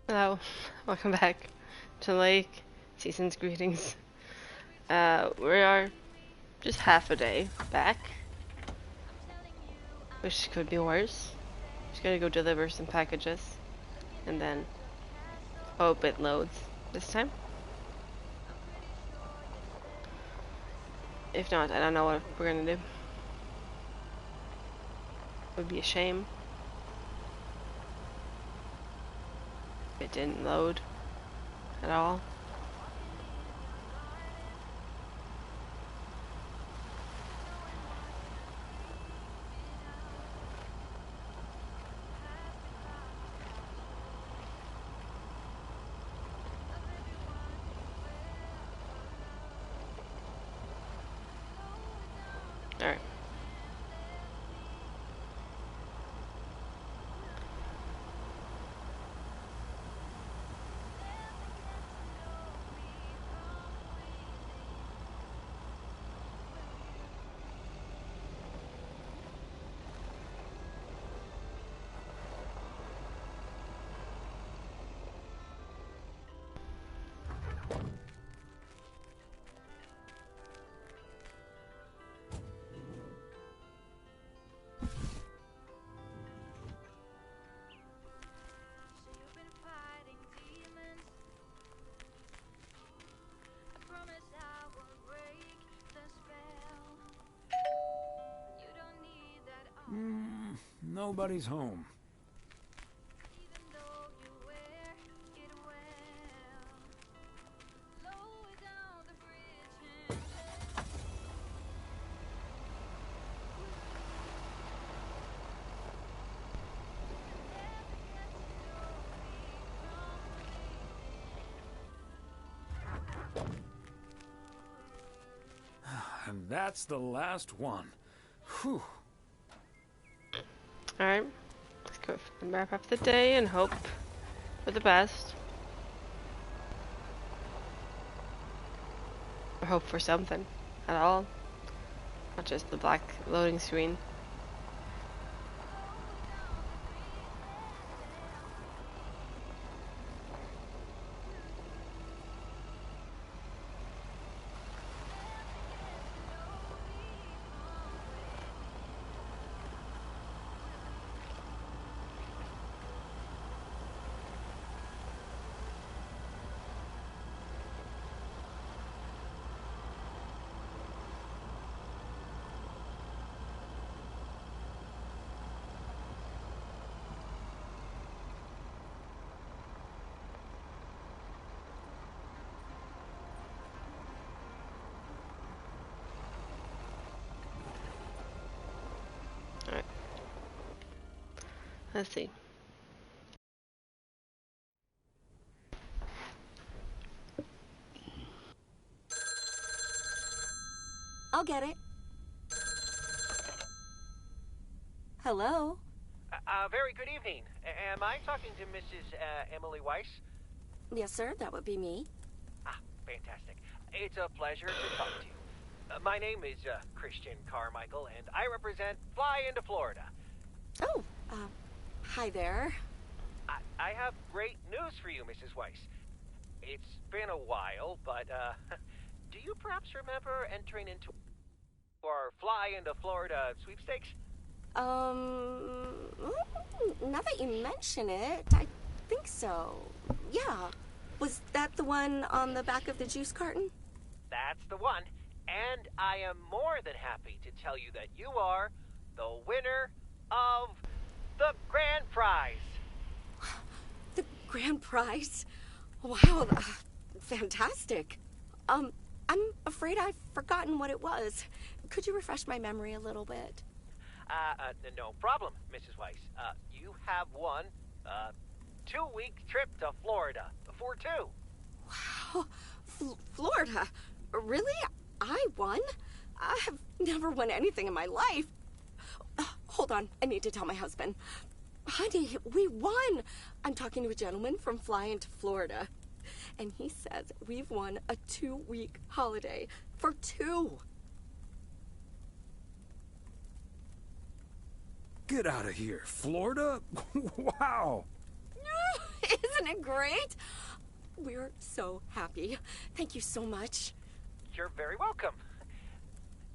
Hello, welcome back to Lake. Season's greetings. We are just half a day back, which could be worse. Just gotta go deliver some packages, and then hope it loads this time. If not, I don't know what we're gonna do. Would be a shame if it didn't load at all. Alright. Nobody's home. And that's the last one. Whew. Alright. Let's go wrap up the day and hope for the best. Or hope for something at all. Not just the black loading screen. Alright. Let's see. I'll get it. Hello? Very good evening. Am I talking to Mrs. Emily Weiss? Yes, sir, that would be me. Ah, fantastic. It's a pleasure to talk to you. My name is Christian Carmichael, and I represent Fly into Florida. Oh, hi there. I have great news for you, Mrs. Weiss. It's been a while, but do you perhaps remember entering into our Fly into Florida sweepstakes? Now that you mention it, I think so. Yeah. Was that the one on the back of the juice carton? That's the one. And I am more than happy to tell you that you are the winner of the grand prize. The grand prize? Wow, fantastic. I'm afraid I've forgotten what it was. Could you refresh my memory a little bit? No problem, Mrs. Weiss. You have won a 2-week trip to Florida for two. Wow, Florida? Really? I won? I have never won anything in my life. Hold on, I need to tell my husband. Honey, we won! I'm talking to a gentleman from Fly into Florida. And he says we've won a 2-week holiday for two. Get out of here. Florida? Wow. Isn't it great? We're so happy. Thank you so much. You're very welcome.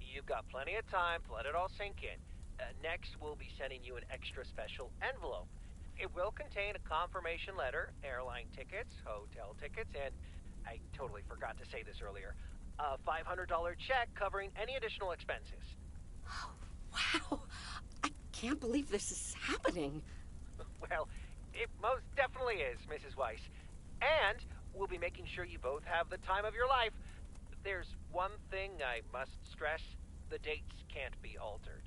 You've got plenty of time to let it all sink in. Next, we'll be sending you an extra special envelope. It will contain a confirmation letter, airline tickets, hotel tickets, and I totally forgot to say this earlier, a $500 check covering any additional expenses. Oh, wow. I can't believe this is happening. Well, it most definitely is, Mrs. Weiss. And we'll be making sure you both have the time of your life. There's one thing I must stress. The dates can't be altered.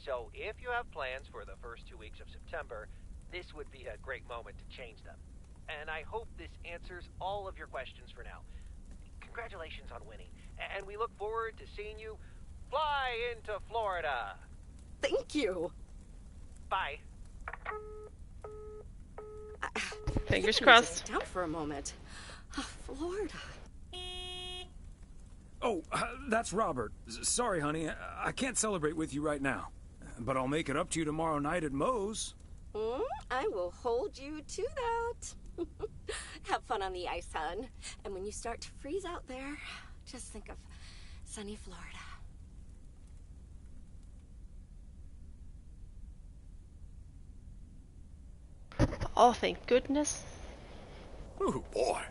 So if you have plans for the first 2 weeks of September, this would be a great moment to change them. And I hope this answers all of your questions for now. Congratulations on winning. And we look forward to seeing you fly into Florida. Thank you. Bye. Fingers I crossed. down for a moment. Florida. Oh, that's Robert. Sorry, honey. I can't celebrate with you right now. But I'll make it up to you tomorrow night at Moe's. I will hold you to that. Have fun on the ice, hon. And when you start to freeze out there, just think of sunny Florida. Oh, thank goodness. Ooh, boy.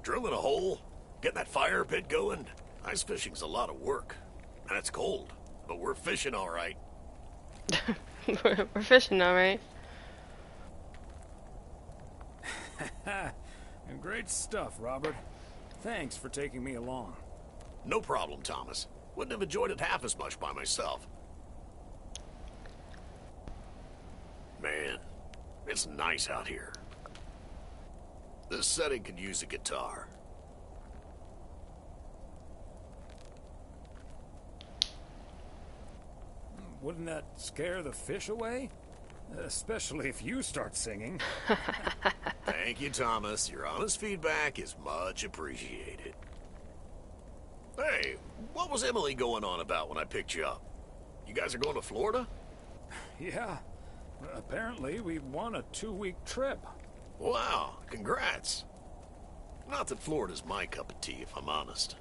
Drilling a hole, getting that fire pit going. Ice fishing's a lot of work. And it's cold, but we're fishing all right. We're fishing now, right? Great stuff, Robert. Thanks for taking me along. No problem, Thomas. Wouldn't have enjoyed it half as much by myself. Man, it's nice out here. This setting could use a guitar. Wouldn't that scare the fish away? Especially if you start singing. Thank you, Thomas. Your honest feedback is much appreciated. Hey, what was Emily going on about when I picked you up? You guys are going to Florida? Yeah. Apparently, we won a 2-week trip. Wow, congrats. Not that Florida's my cup of tea, if I'm honest.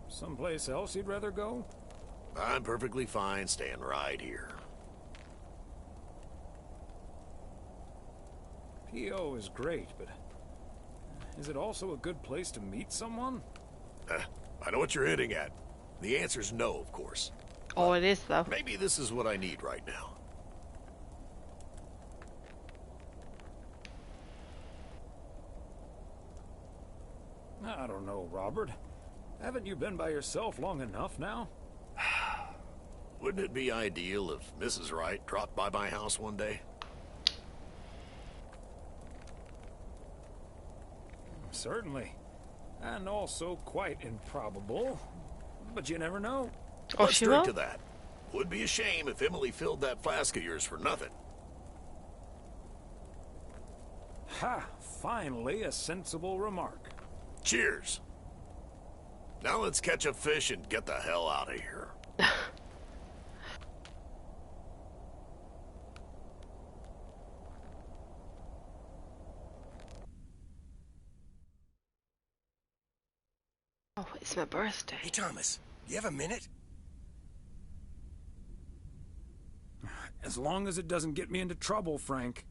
Someplace else you'd rather go? I'm perfectly fine staying right here. P.O. is great, but is it also a good place to meet someone? I know what you're hitting at. The answer's no, of course. Oh, it is, though. Maybe this is what I need right now. I don't know, Robert. Haven't you been by yourself long enough now? Wouldn't it be ideal if Mrs. Wright dropped by my house one day? Certainly. And also quite improbable. But you never know. Oh, Let's she drink will? to that. Would be a shame if Emily filled that flask of yours for nothing. Ha! Finally, a sensible remark. Cheers. Now let's catch a fish and get the hell out of here. Oh, it's my birthday. Hey, Thomas, you have a minute? As long as it doesn't get me into trouble, Frank.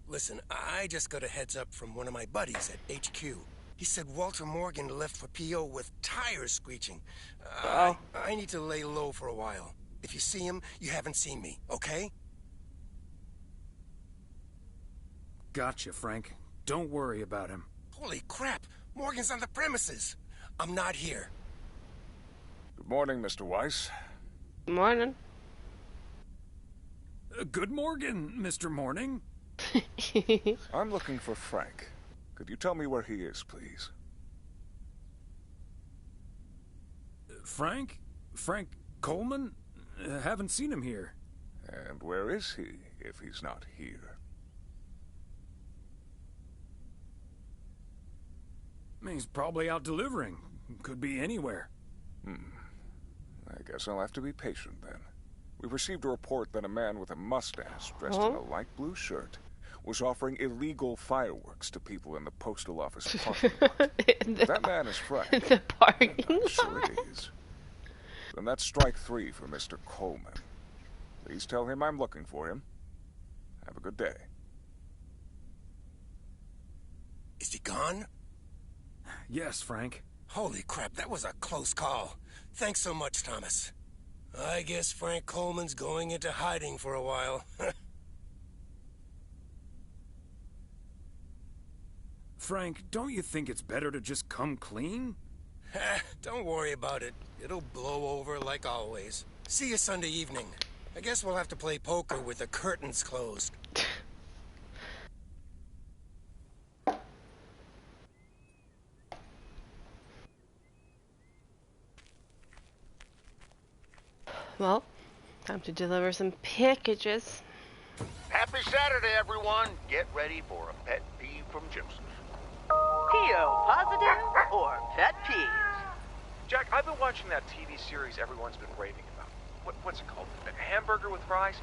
Listen, I just got a heads up from one of my buddies at HQ. He said Walter Morgan left for P.O. with tires screeching. Oh. I need to lay low for a while. If you see him, you haven't seen me, okay? Gotcha, Frank. Don't worry about him. Holy crap! Morgan's on the premises! I'm not here. Good morning, Mr. Weiss. Morning. Good morning, Mr. Morning. I'm looking for Frank. Could you tell me where he is, please? Frank? Frank Coleman? Haven't seen him here. And where is he, if he's not here? He's probably out delivering. Could be anywhere. I guess I'll have to be patient then. We received a report that a man with a mustache, dressed in a light blue shirt, was offering illegal fireworks to people in the postal office parking lot. If that man is Frank, the parking I'm sure it is. Then that's strike 3 for Mr. Coleman. Please tell him I'm looking for him. Have a good day. Is he gone? Yes, Frank. Holy crap, that was a close call. Thanks so much, Thomas. I guess Frank Coleman's going into hiding for a while. Frank, don't you think it's better to just come clean? Don't worry about it. It'll blow over like always. See you Sunday evening. I guess we'll have to play poker with the curtains closed. Well, time to deliver some packages. Happy Saturday, everyone. Get ready for a pet peeve from Joseph. PO positive or pet peeves? Jack, I've been watching that TV series everyone's been raving about. What's it called? A Hamburger with Fries?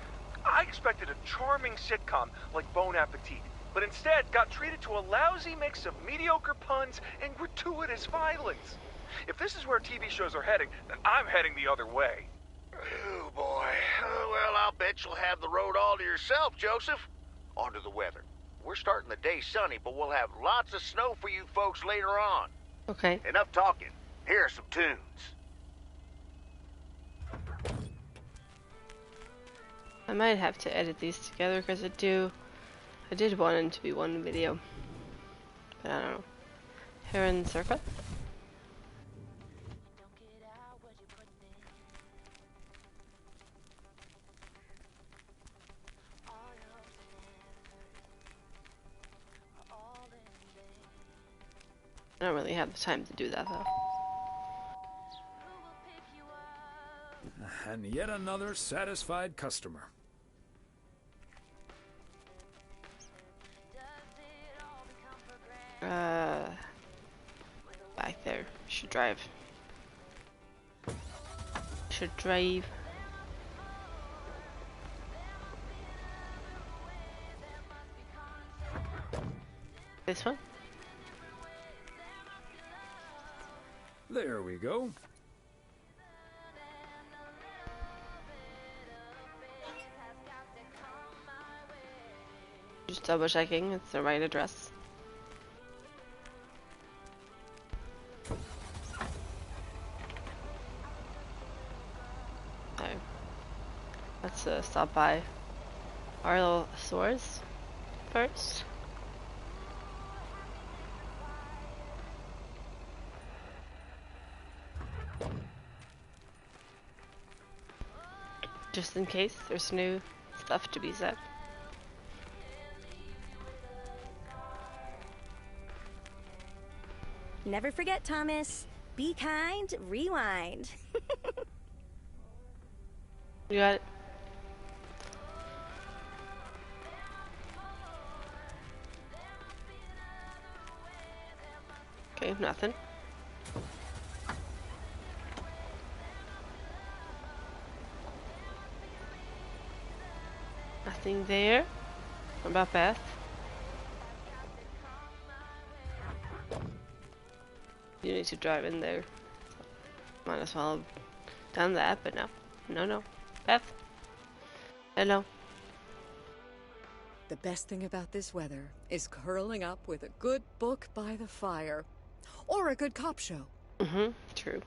I expected a charming sitcom like Bon Appetit, but instead got treated to a lousy mix of mediocre puns and gratuitous violence. If this is where TV shows are heading, then I'm heading the other way. Oh, boy. Well, I'll bet you'll have the road all to yourself, Joseph. On to the weather. We're starting the day sunny, but we'll have lots of snow for you folks later on. Okay. Enough talking. Here are some tunes. I might have to edit these together because I did want it to be one video. But I don't know. Heron Circle? I don't really have the time to do that though. And yet another satisfied customer. Back there. Should drive. Should drive. This one? There we go. Just double checking it's the right address. Okay. Let's stop by our little stores first. Just in case there's new stuff to be said. Never forget, Thomas. Be kind, rewind. You got it. Okay, nothing. Nothing there. What about Beth? You need to drive in there. Might as well have done that, but no. No. Beth? Hello. The best thing about this weather is curling up with a good book by the fire. Or a good cop show. Mm-hmm. True.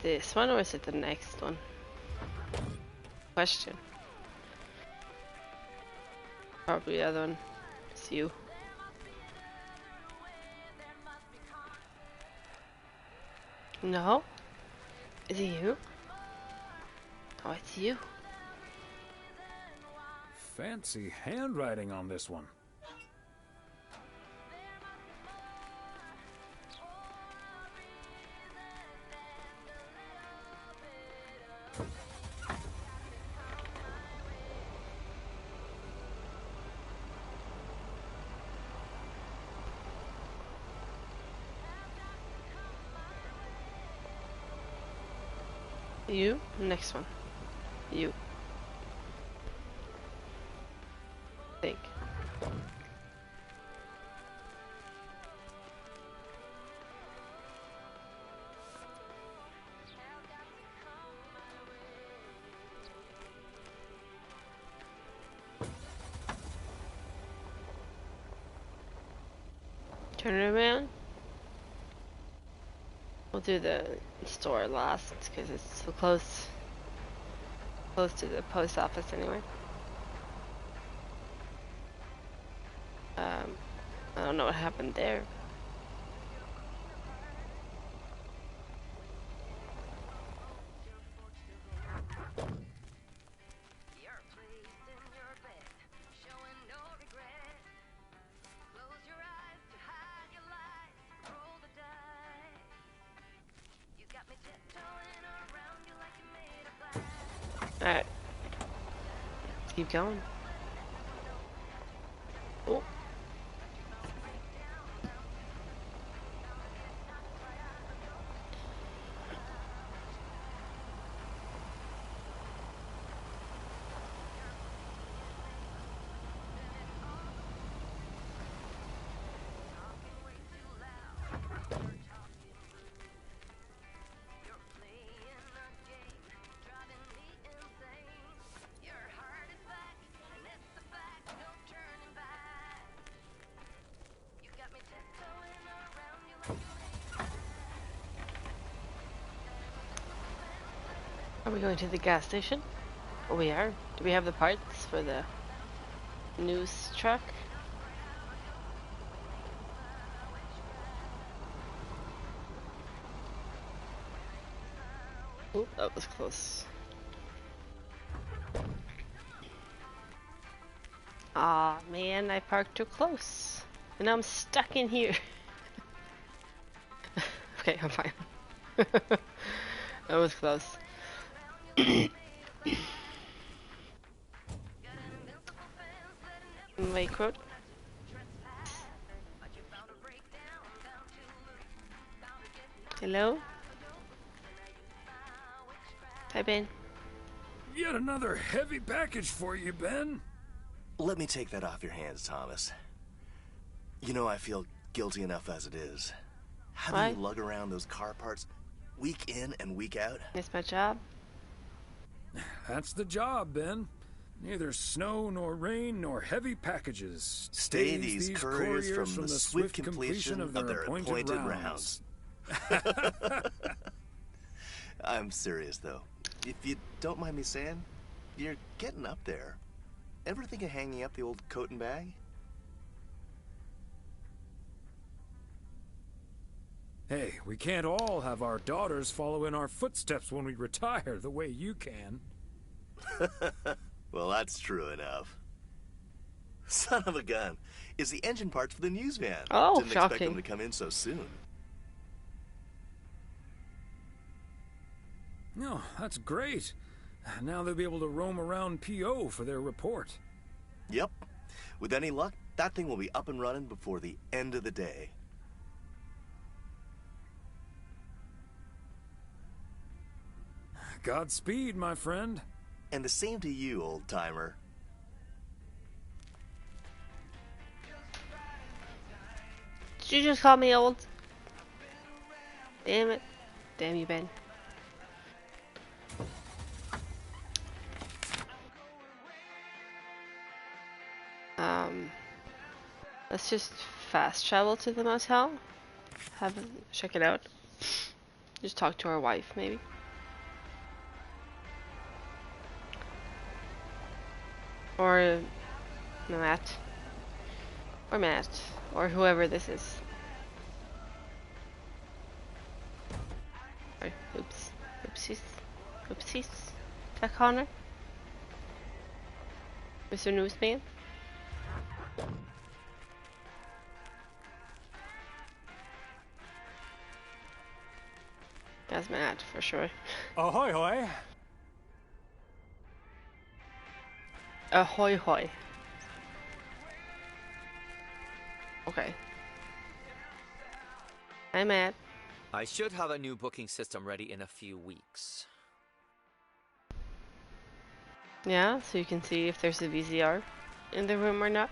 This one or is it the next one? Question. Probably the other one. It's you. No? Is it you? Oh, it's you. Fancy handwriting on this one. You? Next one. You. Think. Turn it around. We'll do the store last because it's so close to the post office anyway. I don't know what happened there. Alright. Let's keep going. Oh. Are we going to the gas station? Oh, we are. Do we have the parts for the news truck? Oh, that was close. Aw, man, I parked too close. And I'm stuck in here. Okay, I'm fine. That was close. Lake Road. Hello? Hi, Ben. Yet another heavy package for you, Ben. Let me take that off your hands, Thomas. You know I feel guilty enough as it is. Having you lug around those car parts week in and week out. It's my job. That's the job, Ben. Neither snow nor rain nor heavy packages. Stay these couriers from the swift completion of their appointed rounds. I'm serious, though. If you don't mind me saying, you're getting up there. Ever think of hanging up the old coat and bag? Hey, we can't all have our daughters follow in our footsteps when we retire the way you can. Well, that's true enough. Son of a gun. Is the engine parts for the news van. Oh, Didn't shocking. expect them to come in so soon. No, that's great. Now they'll be able to roam around PO for their report. Yep. With any luck, that thing will be up and running before the end of the day. Godspeed, my friend. And the same to you, old-timer. Did you just call me old? Damn it. Damn you, Ben. Let's just fast travel to the motel. Check it out. Just talk to our wife, maybe. Or Matt. Or Matt. Or whoever this is. Or, oops. Oopsies. Oopsies. Is that Connor? Mr. Newsman? That's Matt, for sure. Ahoy hoy! Ahoy hoy. Okay. Hi, Matt. I should have a new booking system ready in a few weeks. Yeah, so you can see if there's a VCR in the room or not.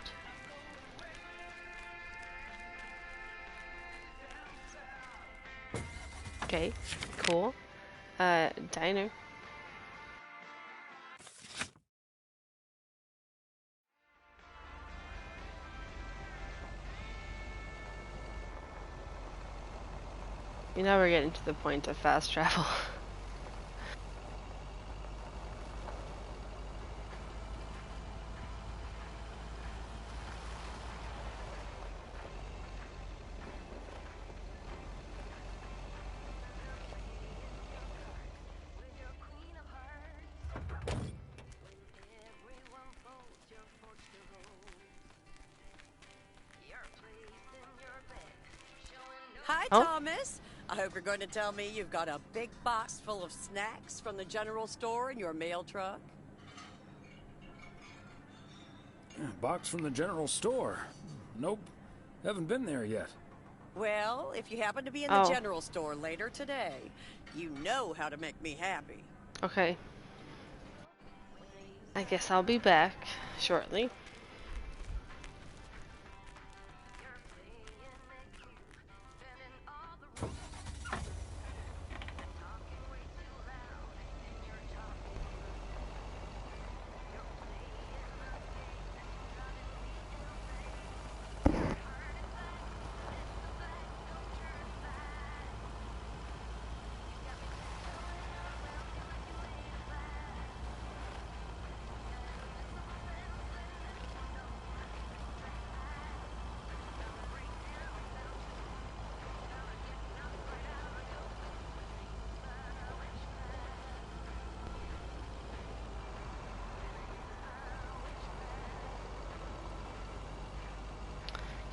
Okay, cool. Diner. You know we're getting to the point of fast travel. Hi, Thomas. I hope you're going to tell me you've got a big box full of snacks from the general store in your mail truck. Box from the general store? Nope. Haven't been there yet. Well, if you happen to be in the general store later today, you know how to make me happy. Okay. I guess I'll be back shortly.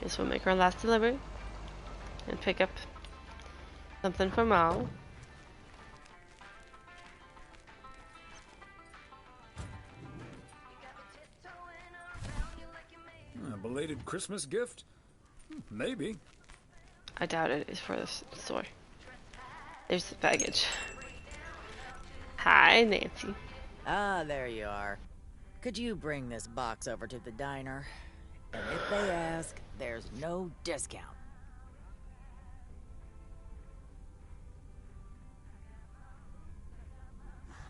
Guess we'll make our last delivery and pick up something for Mom. A belated Christmas gift? Maybe. I doubt it is for the store. There's the baggage. Hi, Nancy. Ah, there you are. Could you bring this box over to the diner? And if they ask, there's no discount.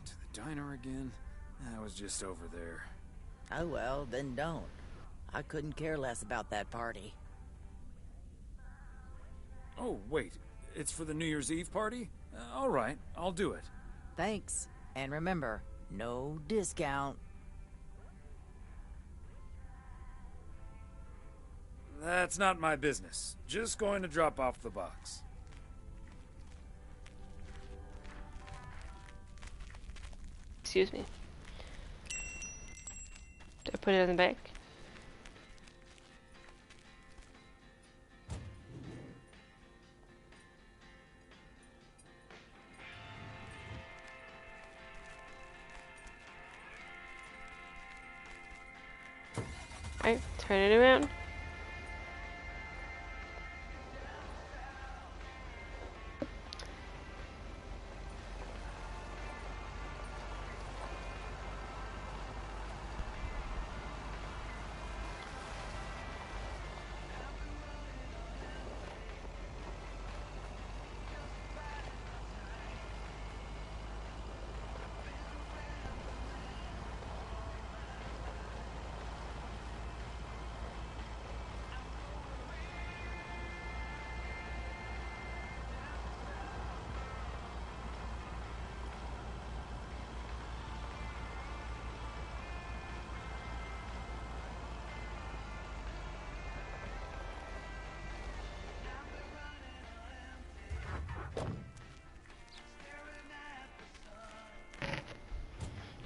To the diner again? I was just over there. Oh well, then don't. I couldn't care less about that party. Oh, wait. It's for the New Year's Eve party? All right, I'll do it. Thanks. And remember, no discount. That's not my business. Just going to drop off the box. Excuse me. Do I put it in the bag? Alright, turn it around.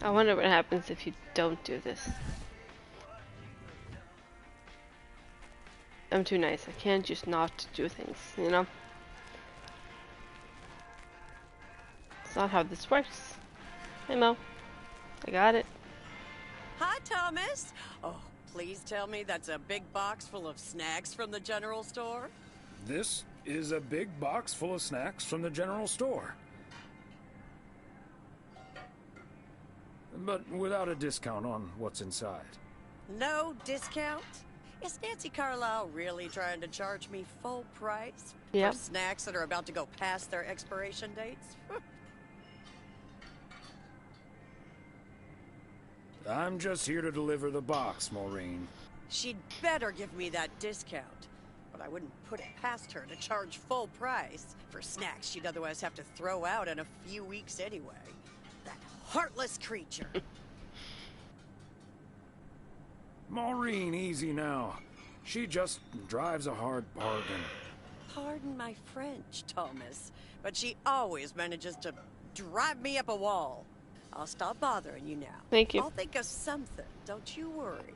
I wonder what happens if you don't do this. I'm too nice. I can't just not do things, you know? It's not how this works. Hey, Mo. I got it. Hi, Thomas. Oh, please tell me that's a big box full of snacks from the general store? This is a big box full of snacks from the general store. but without a discount on what's inside. No discount? Is Nancy Carlisle really trying to charge me full price Yep. for snacks that are about to go past their expiration dates? I'm just here to deliver the box, Maureen. She'd better give me that discount. But I wouldn't put it past her to charge full price for snacks she'd otherwise have to throw out in a few weeks anyway. That heartless creature. Maureen, easy now. She just drives a hard bargain. Pardon my French, Thomas, but she always manages to drive me up a wall. I'll stop bothering you now. Thank you. I'll think of something, don't you worry.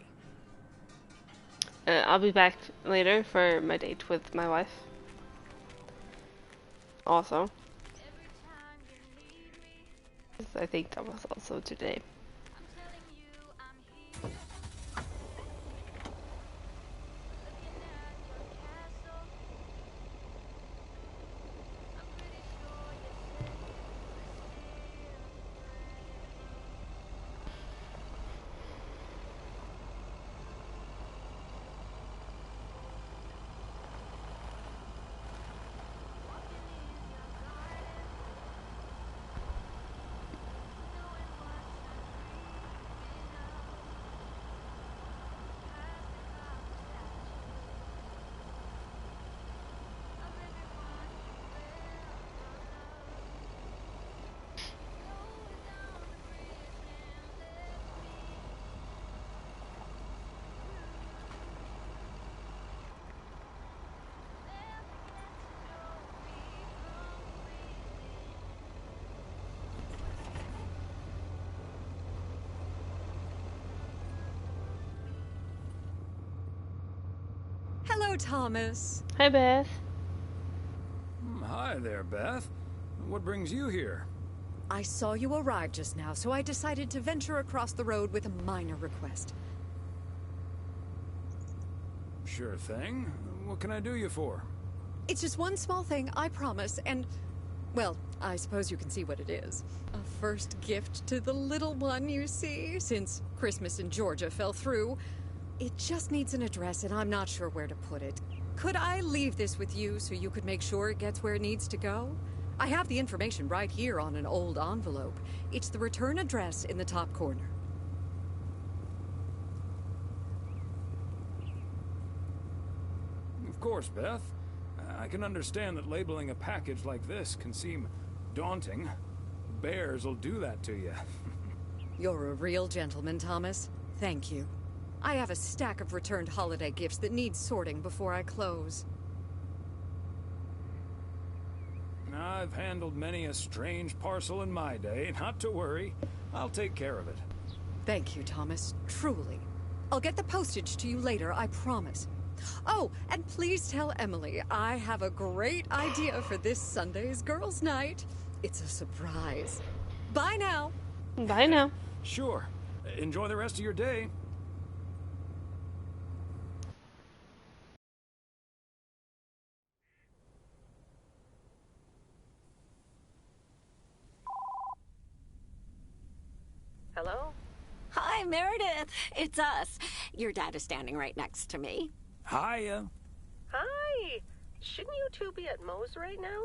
I'll be back later for my date with my wife. Also. I think that was also today. Hello, Thomas. Hi, Beth. Hi there, Beth. What brings you here? I saw you arrive just now, so I decided to venture across the road with a minor request. Sure thing. What can I do you for? It's just one small thing, I promise, and... well, I suppose you can see what it is. A first gift to the little one, you see, since Christmas in Georgia fell through. It just needs an address, and I'm not sure where to put it. Could I leave this with you so you could make sure it gets where it needs to go? I have the information right here on an old envelope. It's the return address in the top corner. Of course, Beth. I can understand that labeling a package like this can seem daunting. Bears will do that to you. You're a real gentleman, Thomas. Thank you. I have a stack of returned holiday gifts that need sorting before I close. I've handled many a strange parcel in my day. Not to worry. I'll take care of it. Thank you, Thomas. Truly. I'll get the postage to you later, I promise. Oh, and please tell Emily I have a great idea for this Sunday's girls' night. It's a surprise. Bye now. Bye now. Sure. Enjoy the rest of your day. Hello? Hi, Meredith. It's us. Your dad is standing right next to me. Hiya. Hi. Shouldn't you two be at Moe's right now?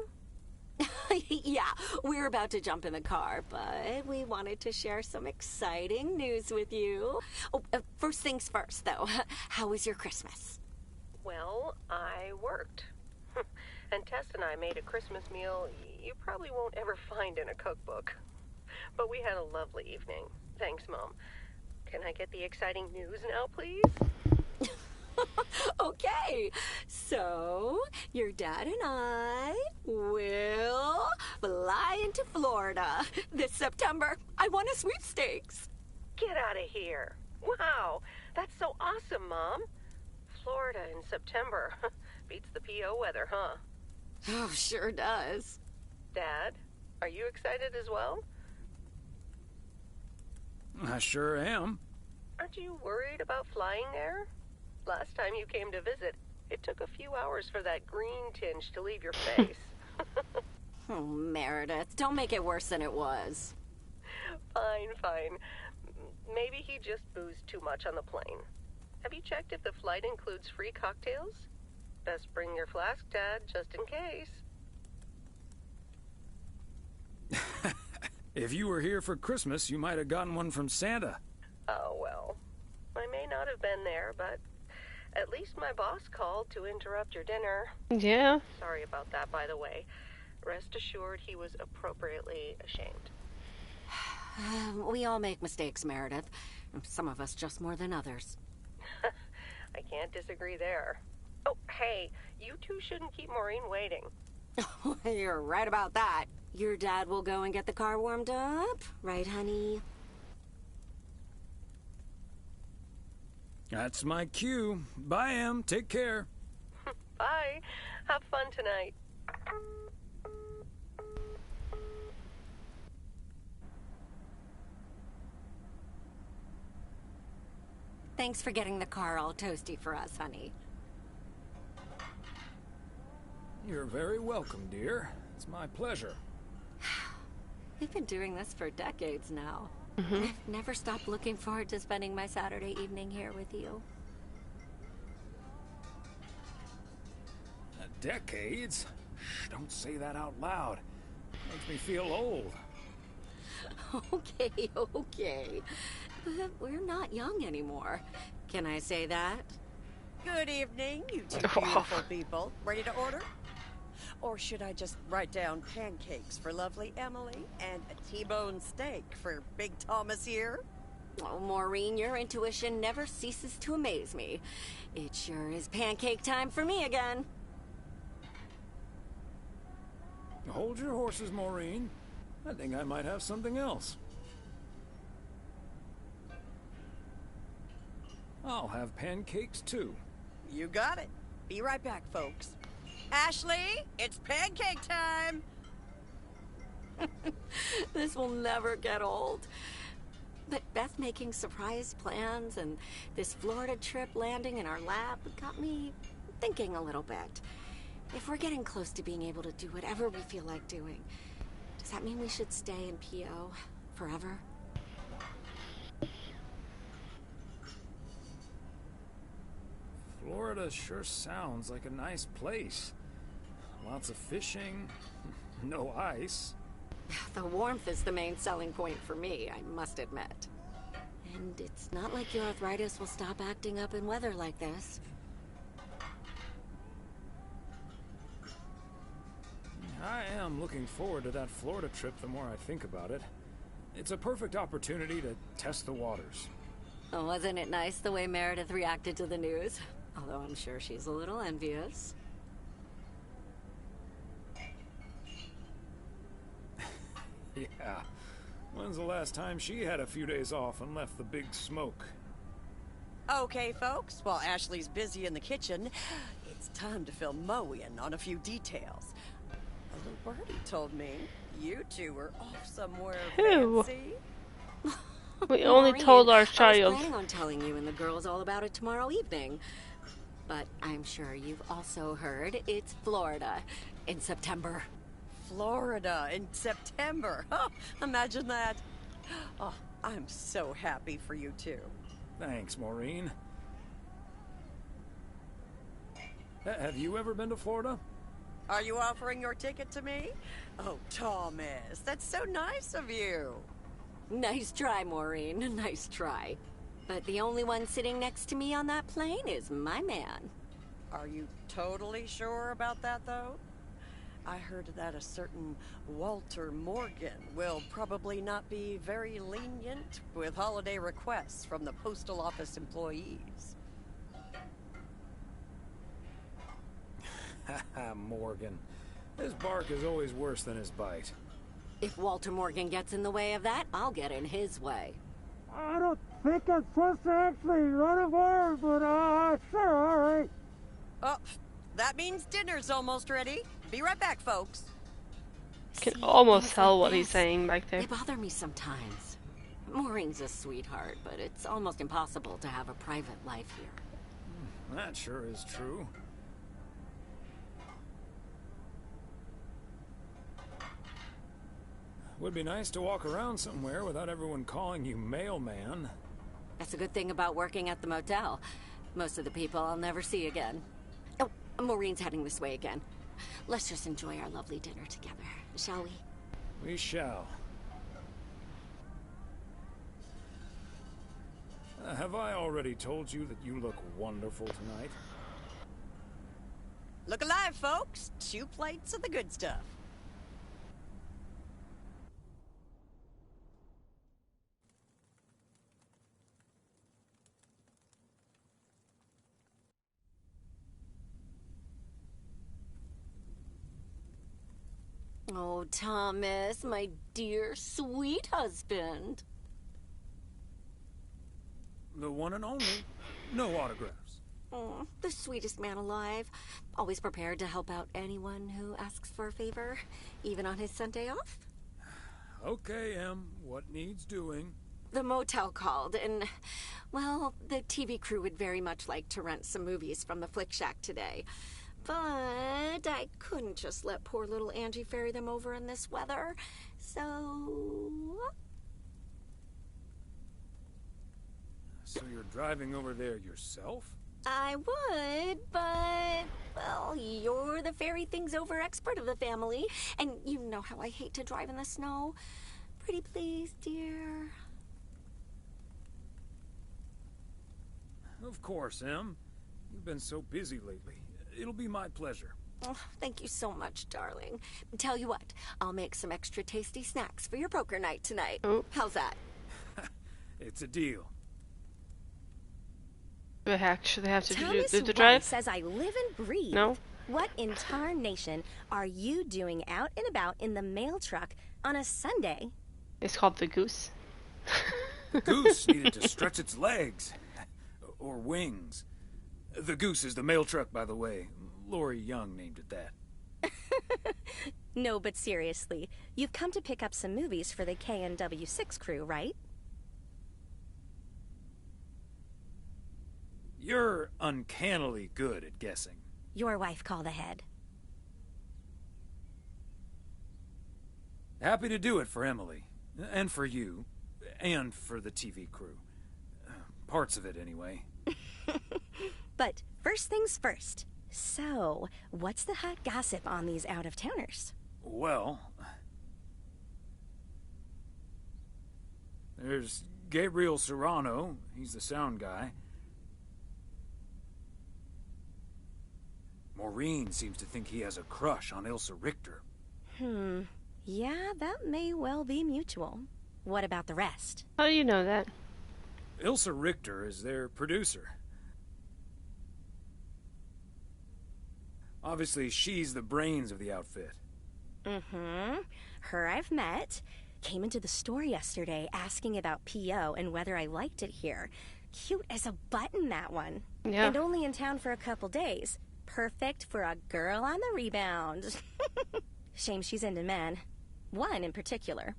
Yeah, we're about to jump in the car, but we wanted to share some exciting news with you. Oh, first things first, though. How was your Christmas? Well, I worked. And Tess and I made a Christmas meal you probably won't ever find in a cookbook. But we had a lovely evening. Thanks, Mom. Can I get the exciting news now, please? Okay, so your dad and I will fly into Florida this September. I won a sweepstakes. Get out of here. Wow, that's so awesome, Mom. Florida in September. Beats the PO weather, huh? Oh, sure does. Dad, are you excited as well? I sure am. Aren't you worried about flying there? Last time you came to visit, it took a few hours for that green tinge to leave your face. Oh, Meredith, don't make it worse than it was. Fine, fine. Maybe he just boozed too much on the plane. Have you checked if the flight includes free cocktails? Best bring your flask, Dad, just in case. If you were here for Christmas, you might have gotten one from Santa. Oh, well. I may not have been there, but at least my boss called to interrupt your dinner. Yeah. Sorry about that, by the way. Rest assured he was appropriately ashamed. We all make mistakes, Meredith. Some of us just more than others. I can't disagree there. Oh, hey, you two shouldn't keep Maureen waiting. You're right about that. Your dad will go and get the car warmed up, right, honey? That's my cue. Bye, Em. Take care. Bye. Have fun tonight. Thanks for getting the car all toasty for us, honey. You're very welcome, dear. It's my pleasure. We've been doing this for decades now. Mm-hmm. I've never stopped looking forward to spending my Saturday evening here with you. Decades? Shh, don't say that out loud. Makes me feel old. Okay, okay. But we're not young anymore. Can I say that? Good evening, you two beautiful people. Ready to order? Or should I just write down pancakes for lovely Emily and a T-bone steak for Big Thomas here? Oh, Maureen, your intuition never ceases to amaze me. It sure is pancake time for me again. Hold your horses, Maureen. I think I might have something else. I'll have pancakes, too. You got it. Be right back, folks. Ashley, it's pancake time! This will never get old. But Beth making surprise plans and this Florida trip landing in our lap got me thinking a little bit. If we're getting close to being able to do whatever we feel like doing, does that mean we should stay in PO forever? Florida sure sounds like a nice place. Lots of fishing, no ice. The warmth is the main selling point for me, I must admit. And it's not like your arthritis will stop acting up in weather like this. I am looking forward to that Florida trip the more I think about it. It's a perfect opportunity to test the waters. Oh, wasn't it nice the way Meredith reacted to the news? Although I'm sure she's a little envious. Yeah. When's the last time she had a few days off and left the big smoke? Okay, folks, while Ashley's busy in the kitchen, it's time to fill Mo in on a few details. A little birdie told me you two were off somewhere Who? fancy. We only told our I was child. planning on telling you and the girls all about it tomorrow evening. But I'm sure you've also heard it's Florida in September. Florida in September. Oh, imagine that. Oh, I'm so happy for you two. Thanks, Maureen. Have you ever been to Florida? Are you offering your ticket to me? Oh, Thomas, that's so nice of you. Nice try, Maureen. Nice try. But the only one sitting next to me on that plane is my man. Are you totally sure about that, though? I heard that a certain Walter Morgan will probably not be very lenient with holiday requests from the postal office employees. Haha, Morgan. His bark is always worse than his bite. If Walter Morgan gets in the way of that, I'll get in his way. I don't think I'm supposed to actually run a bar, but sure, all right. Oh, that means dinner's almost ready. Be right back, folks. Can almost tell what he's saying back there. They bother me sometimes. Maureen's a sweetheart, but it's almost impossible to have a private life here. That sure is true. Would be nice to walk around somewhere without everyone calling you mailman. That's a good thing about working at the motel. Most of the people I'll never see again. Oh, Maureen's heading this way again. Let's just enjoy our lovely dinner together, shall we? We shall. Have I already told you that you look wonderful tonight? Look alive, folks. 2 plates of the good stuff. Oh, Thomas, my dear, sweet husband. The one and only. No autographs. Oh, the sweetest man alive. Always prepared to help out anyone who asks for a favor, even on his Sunday off. Okay, Em. What needs doing? The motel called, and, well, the TV crew would very much like to rent some movies from the Flick Shack today. But I couldn't just let poor little Angie ferry them over in this weather, so... So you're driving over there yourself? I would, but, well, you're the ferry things over expert of the family, and you know how I hate to drive in the snow. Pretty please, dear. Of course, Em. You've been so busy lately. It'll be my pleasure. Oh, thank you so much, darling. Tell you what, I'll make some extra tasty snacks for your poker night tonight. Oh. How's that? It's a deal. Do I actually have to Thomas do the White drive? says I live and breathe. No. What in tarnation are you doing out and about in the mail truck on a Sunday? It's called the Goose. The goose needed to stretch its legs. Or wings. The Goose is the mail truck, by the way. Lori Young named it that. No, but seriously, you've come to pick up some movies for the KNW6 crew, right? You're uncannily good at guessing. Your wife called ahead. Happy to do it for Emily. And for you. And for the TV crew. Parts of it, anyway. But first things first. So, what's the hot gossip on these out-of-towners? Well... There's Gabriel Serrano. He's the sound guy. Maureen seems to think he has a crush on Ilsa Richter. Yeah, that may well be mutual. What about the rest? How do you know that? Ilsa Richter is their producer. Obviously, she's the brains of the outfit. Her I've met. Came into the store yesterday asking about P.O. and whether I liked it here. Cute as a button, that one. Yeah. And only in town for a couple days. Perfect for a girl on the rebound. Shame she's into men. One in particular.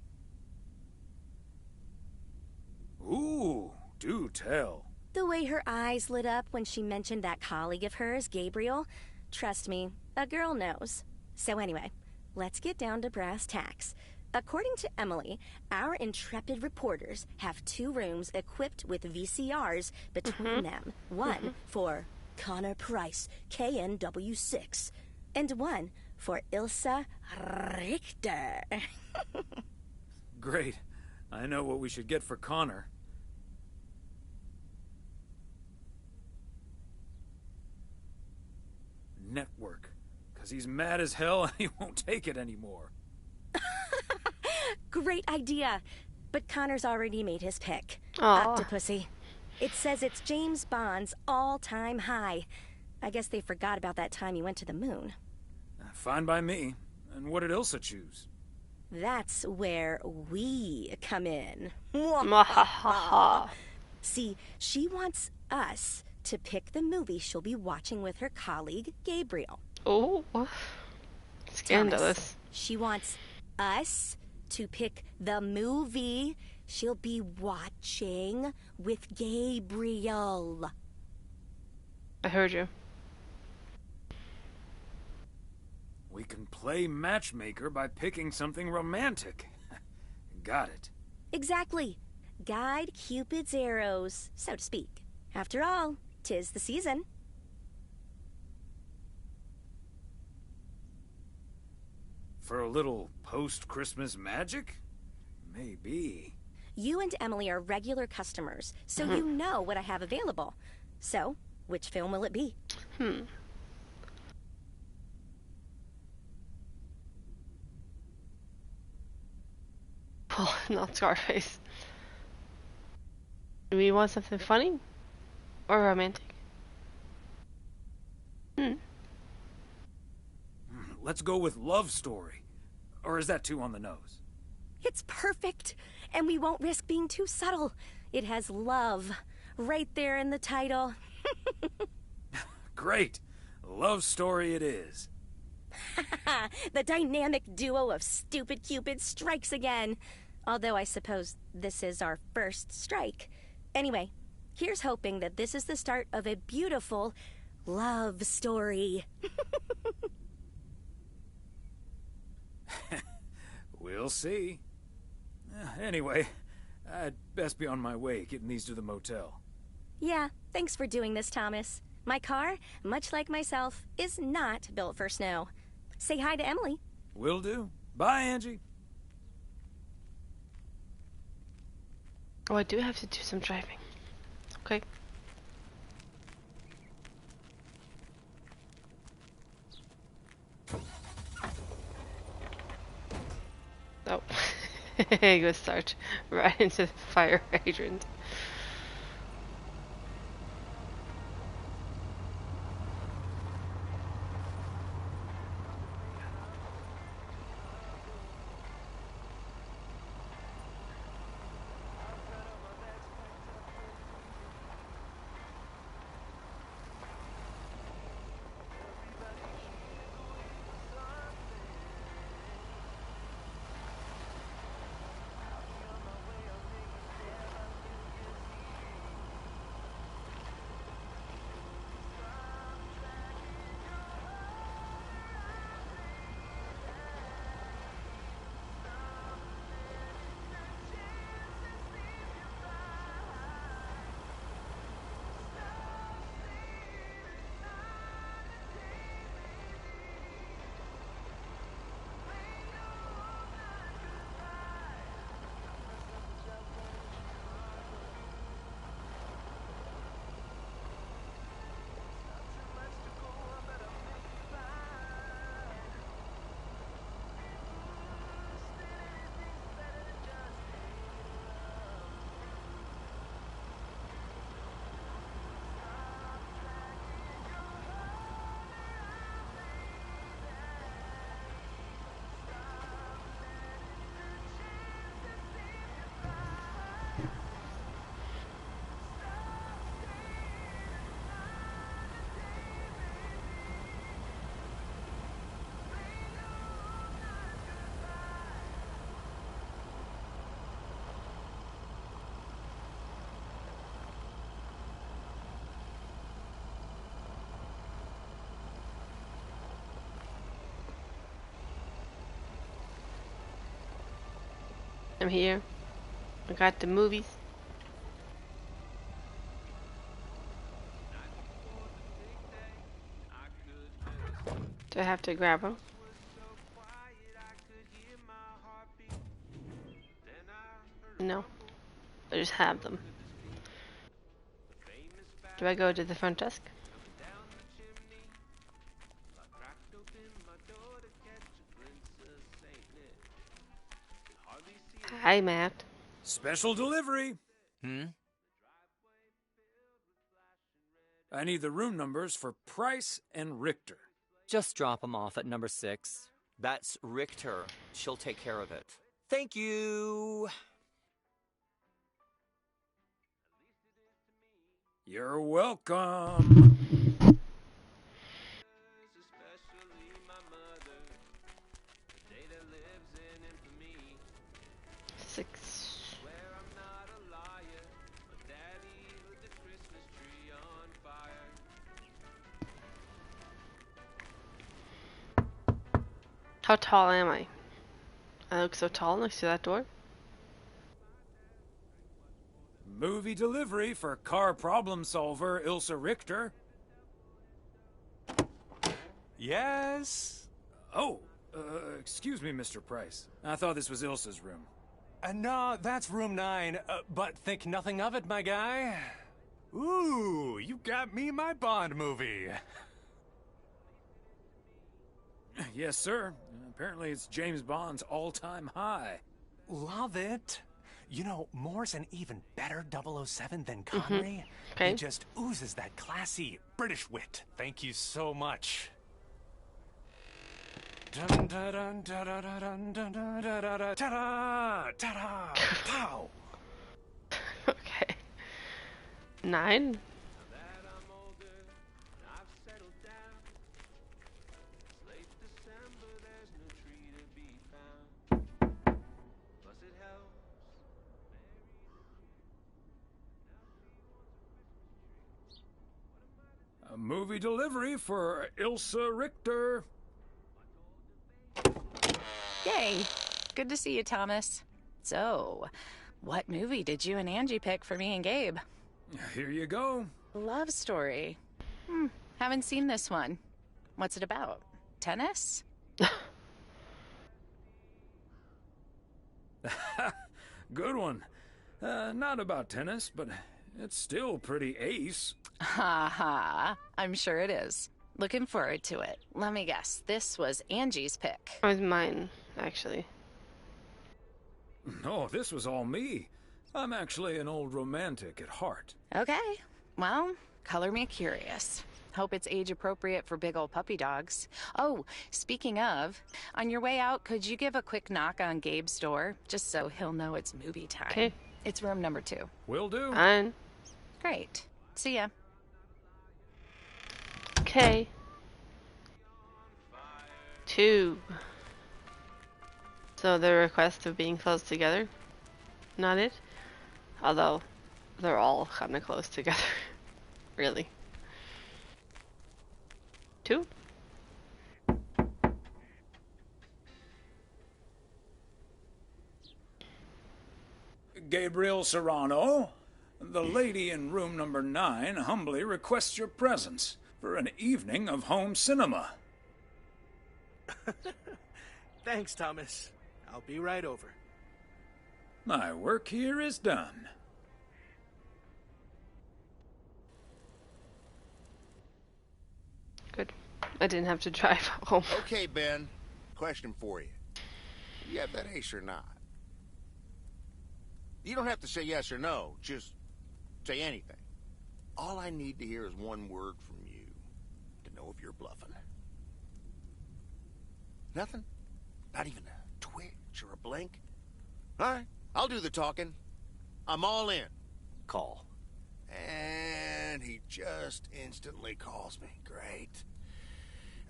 Ooh, do tell. The way her eyes lit up when she mentioned that colleague of hers, Gabriel. Trust me, a girl knows. So anyway, let's get down to brass tacks. According to Emily, our intrepid reporters have 2 rooms equipped with VCRs between them. One for Connor Price, KNW6, and one for Ilsa Richter. Great. I know what we should get for Connor. Network. Because he's mad as hell and he won't take it anymore. Great idea. But Connor's already made his pick. Aw. Octopussy. It says it's James Bond's all-time high. I guess they forgot about that time he went to the moon. Fine by me. And what did Ilsa choose? That's where we come in. Mwahaha. See, she wants us to pick the movie she'll be watching with her colleague, Gabriel. Oh, scandalous. Thomas, she wants us to pick the movie she'll be watching with Gabriel. I heard you. We can play matchmaker by picking something romantic. Got it. Exactly. guide Cupid's arrows, so to speak. After all, 'tis the season. For a little post-Christmas magic? Maybe. You and Emily are regular customers, so you know what I have available. So, which film will it be? Oh, not Scarface. Do we want something funny? Or romantic? Let's go with Love Story. Or is that too on the nose? It's perfect, and we won't risk being too subtle. It has love right there in the title. Great. Love Story it is. The dynamic duo of stupid Cupid strikes again. Although I suppose this is our first strike. Anyway, here's hoping that this is the start of a beautiful love story. We'll see. Anyway, I'd best be on my way, getting these to the motel. Yeah, thanks for doing this, Thomas. My car, much like myself, is not built for snow. Say hi to Emily. Will do. Bye, Angie. Oh, I do have to do some driving. Okay. Oh. Go start right into the fire hydrant. I'm here. I got the movies. Do I have to grab them? No. I just have them. Do I go to the front desk? Hi, Matt. Special delivery. I need the room numbers for Price and Richter. Just drop them off at number 6. That's Richter. She'll take care of it. Thank you. You're welcome. 6. How tall am I? I look so tall next to that door. Movie delivery for car problem solver Ilsa Richter. Yes? Oh, excuse me, Mr. Price. I thought this was Ilsa's room. No, that's room 9, but think nothing of it, my guy. Ooh, you got me my Bond movie. Yes, sir. Apparently it's James Bond's all-time high. Love it. You know, Moore's an even better 007 than Connery. Okay. He just oozes that classy British wit. Thank you so much. Dun, da, dun, da, da, da, dun, dun, da, da, da, da, ta-da, ta-da, pow. Okay. 9? A movie delivery for Ilsa Richter. Yay! Good to see you, Thomas. So, what movie did you and Angie pick for me and Gabe? Here you go. Love story. Haven't seen this one. What's it about? Tennis? Good one. Not about tennis, but it's still pretty ace. Ha ha. I'm sure it is. Looking forward to it. Let me guess. This was Angie's pick. It was mine, actually. No, this was all me. I'm actually an old romantic at heart. Okay. Well, color me curious. Hope it's age appropriate for big old puppy dogs. Oh, speaking of, on your way out, could you give a quick knock on Gabe's door? Just so he'll know it's movie time. Okay. It's room number 2. Will do. Fine. Great. See ya. Okay. 2. So the request of being close together? Not it? Although, they're all kind of close together. Really. 2? Gabriel Serrano, the lady in room number 9 humbly requests your presence for an evening of home cinema. Thanks, Thomas. I'll be right over. My work here is done. Good. I didn't have to drive home. Okay, Ben. Question for you. You have that ace or not? You don't have to say yes or no. Just say anything. All I need to hear is one word from you to know if you're bluffing. Nothing? Not even a twitch or a blink? All right, I'll do the talking. I'm all in. Call. And he just instantly calls me. Great.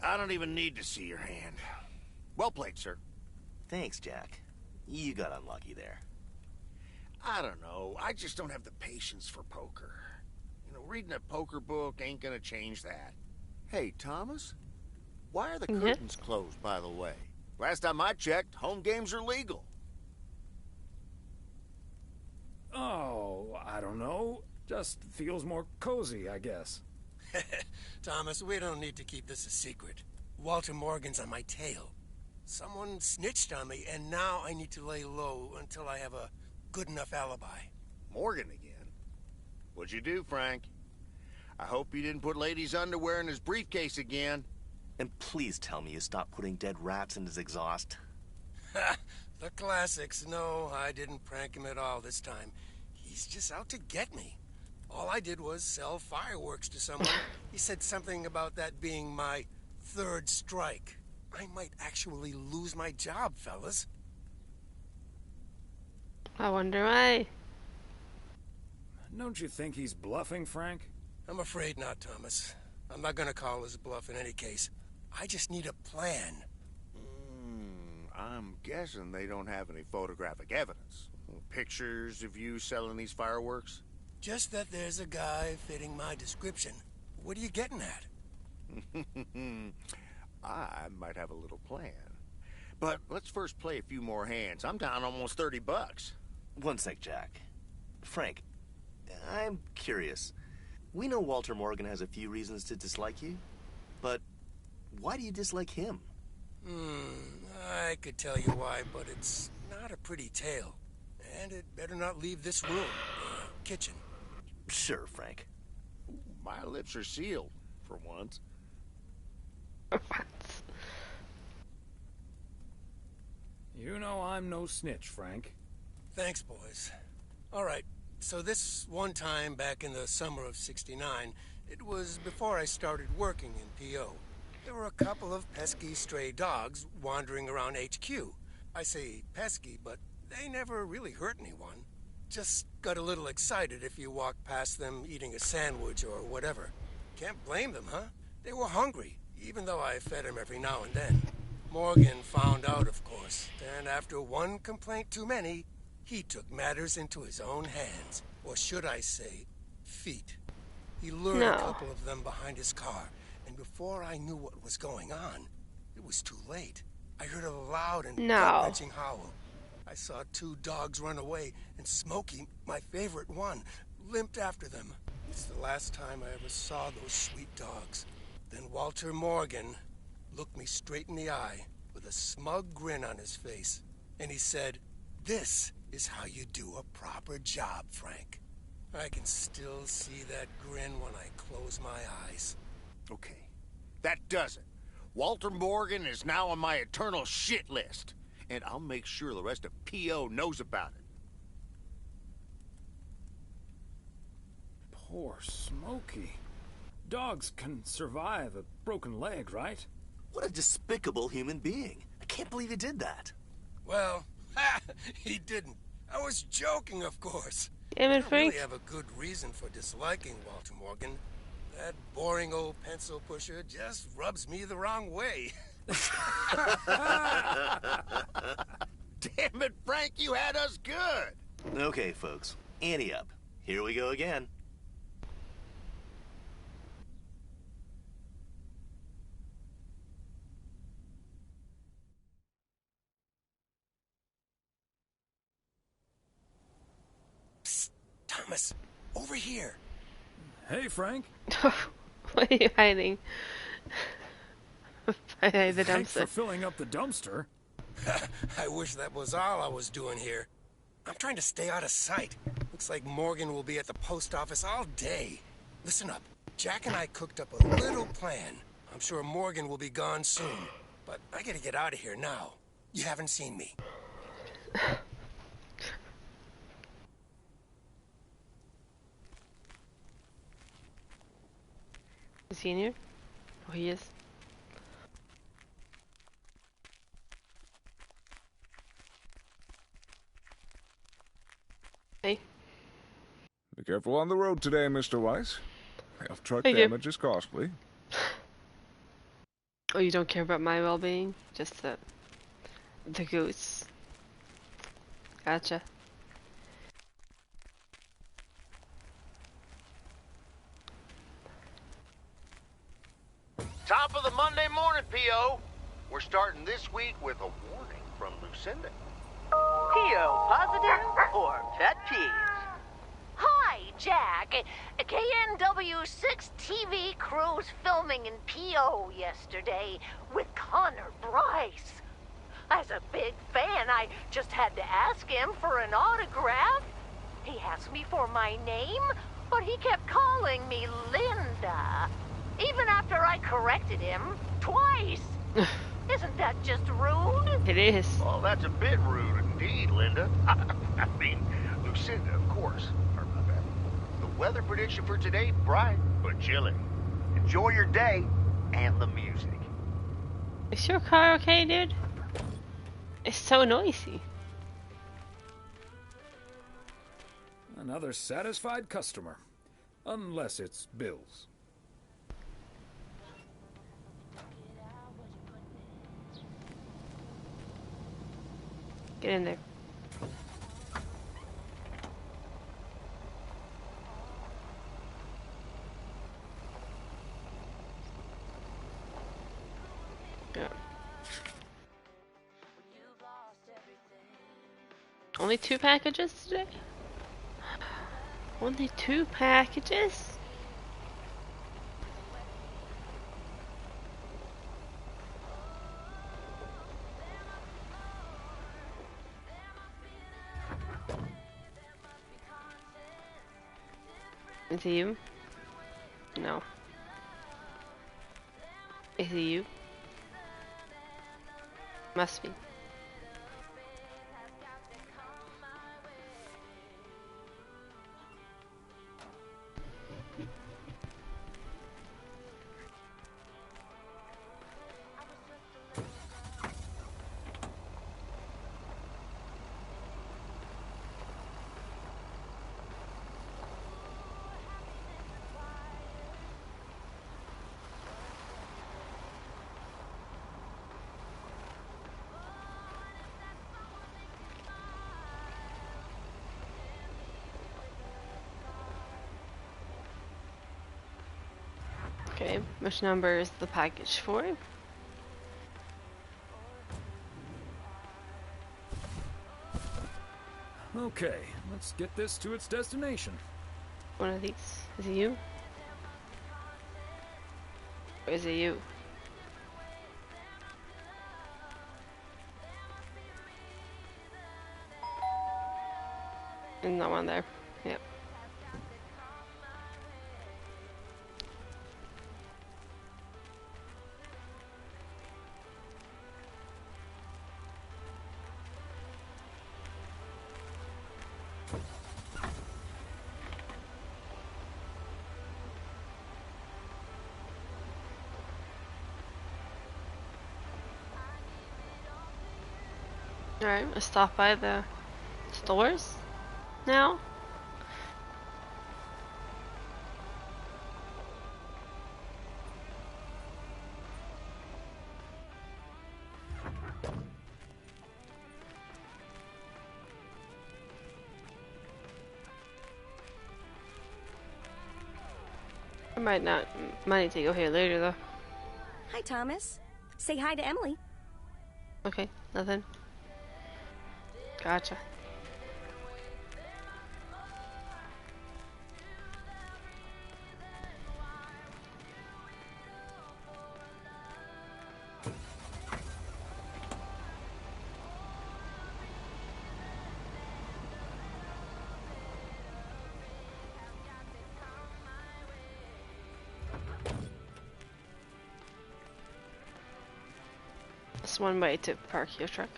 I don't even need to see your hand. Well played, sir. Thanks, Jack. You got unlucky there. I don't know. I just don't have the patience for poker. You know, reading a poker book ain't gonna change that. Hey, Thomas? Why are the curtains closed, by the way? Last time I checked, home games are legal. Oh, I don't know. Just feels more cozy, I guess. Thomas, we don't need to keep this a secret. Walter Morgan's on my tail. Someone snitched on me, and now I need to lay low until I have a good enough alibi. Morgan again? What'd you do, Frank? I hope you didn't put ladies' underwear in his briefcase again. And please tell me you stopped putting dead rats in his exhaust. Ha! The classics. No, I didn't prank him at all this time. He's just out to get me. All I did was sell fireworks to someone. He said something about that being my third strike. I might actually lose my job, fellas. I wonder why. Don't you think he's bluffing, Frank? I'm afraid not, Thomas. I'm not gonna call his bluff in any case. I just need a plan. I'm guessing they don't have any photographic evidence. Pictures of you selling these fireworks? Just that there's a guy fitting my description. What are you getting at? I might have a little plan. But let's first play a few more hands. I'm down almost $30. One sec, Jack. Frank, I'm curious. We know Walter Morgan has a few reasons to dislike you, but why do you dislike him? I could tell you why, but it's not a pretty tale. And it better not leave this room. Kitchen. Sure, Frank. My lips are sealed, for once. You know I'm no snitch, Frank. Thanks, boys. All right, so this one time back in the summer of '69, it was before I started working in PO. There were a couple of pesky stray dogs wandering around HQ. I say pesky, but they never really hurt anyone. Just got a little excited if you walked past them eating a sandwich or whatever. Can't blame them, huh? They were hungry, even though I fed them every now and then. Morgan found out, of course, and after one complaint too many, he took matters into his own hands. Or should I say, feet. He lured a couple of them behind his car, and before I knew what was going on, it was too late. I heard a loud and gut-wrenching howl. I saw two dogs run away, and Smokey, my favorite one, limped after them. It's the last time I ever saw those sweet dogs. Then Walter Morgan looked me straight in the eye with a smug grin on his face, and he said, "This is how you do a proper job, Frank." I can still see that grin when I close my eyes. Okay, that does it. Walter Morgan is now on my eternal shit list, and I'll make sure the rest of PO knows about it. Poor Smokey. Dogs can survive a broken leg, right? What a despicable human being. I can't believe he did that. Well, he didn't. I was joking, of course. Damn it, I don't Frank. really have a good reason for disliking Walter Morgan. That boring old pencil pusher just rubs me the wrong way. Damn it, Frank, you had us good. Okay, folks. Ante up. Here we go again. Psst, Thomas, over here. Hey, Frank. What are you hiding? Behind the Thanks for dumpster. filling up the dumpster. I wish that was all I was doing here. I'm trying to stay out of sight. Looks like Morgan will be at the post office all day. Listen up. Jack and I cooked up a little plan. I'm sure Morgan will be gone soon. But I gotta get out of here now. You haven't seen me. Is he in here? Oh, he is. Hey. Be careful on the road today, Mr. Weiss. Truck Thank you. damage is costly. Oh, you don't care about my well-being? Just the goose. Gotcha. Top of the Monday morning, P.O. We're starting this week with a warning from Lucinda. PO positive or pet peeves? Hi, Jack. KNW6 TV crew's filming in PO yesterday with Connor Bryce. As a big fan, I just had to ask him for an autograph. He asked me for my name, but he kept calling me Linda. Even after I corrected him twice. Isn't that just rude? It is. Well, that's a bit rude indeed, Linda. I mean, Lucinda, of course. Or my bad. The weather prediction for today, bright but chilly. Enjoy your day and the music. Is your car okay, dude? It's so noisy. Another satisfied customer. Unless it's Bill's. Get in there. Yeah. Only 2 packages today? Only 2 packages? Is it you? No. Is it you? Must be. Okay, which number is the package for? Okay, let's get this to its destination. One of these. Is it you? Or is it you? There's no one there. Yep. Alright, let's stop by the stores now. I might need to go here later though. Hi, Thomas. Say hi to Emily. Okay, nothing. Gotcha. That's one way to park your truck.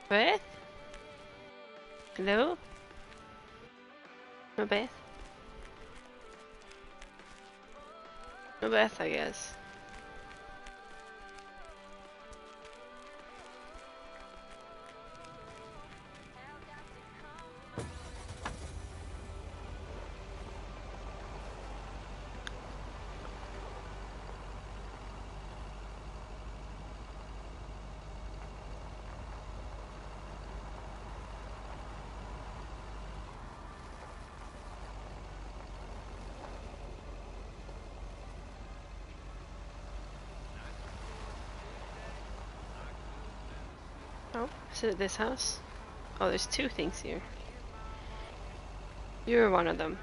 Beth? Hello? No Beth? No Beth, I guess. Oh, is it this house? Oh, there's 2 things here. You're one of them.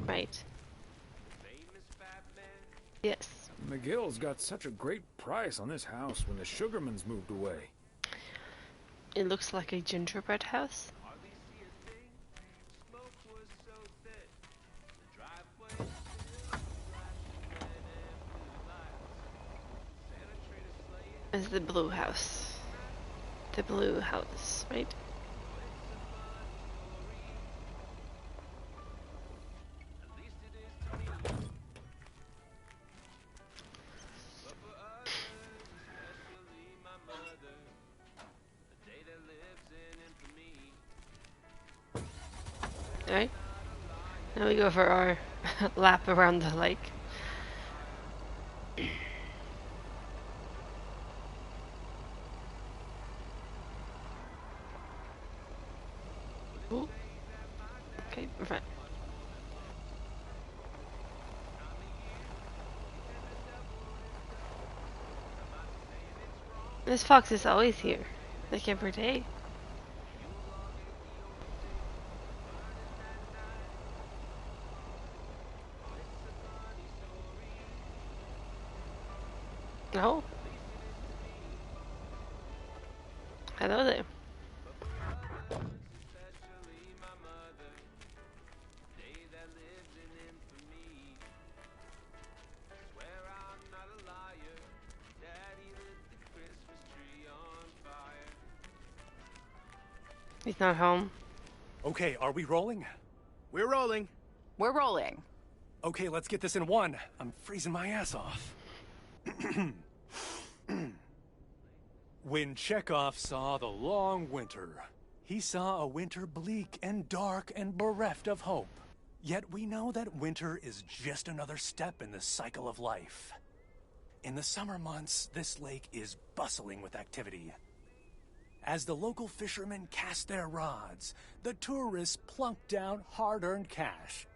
Right. Yes. McGill's got such a great price on this house when the Sugarmans moved away. It looks like a gingerbread house. It's the blue house. The blue house, right? Alright. Now we go for our lap around the lake. Ooh. Okay, right. This fox is always here, like every day. Oh. Hello there. He's not home. Okay, are we rolling? We're rolling. We're rolling. Okay, let's get this in one. I'm freezing my ass off. When Chekhov saw the long winter, he saw a winter bleak and dark and bereft of hope. Yet we know that winter is just another step in the cycle of life. In the summer months, this lake is bustling with activity. As the local fishermen cast their rods, the tourists plunk down hard-earned cash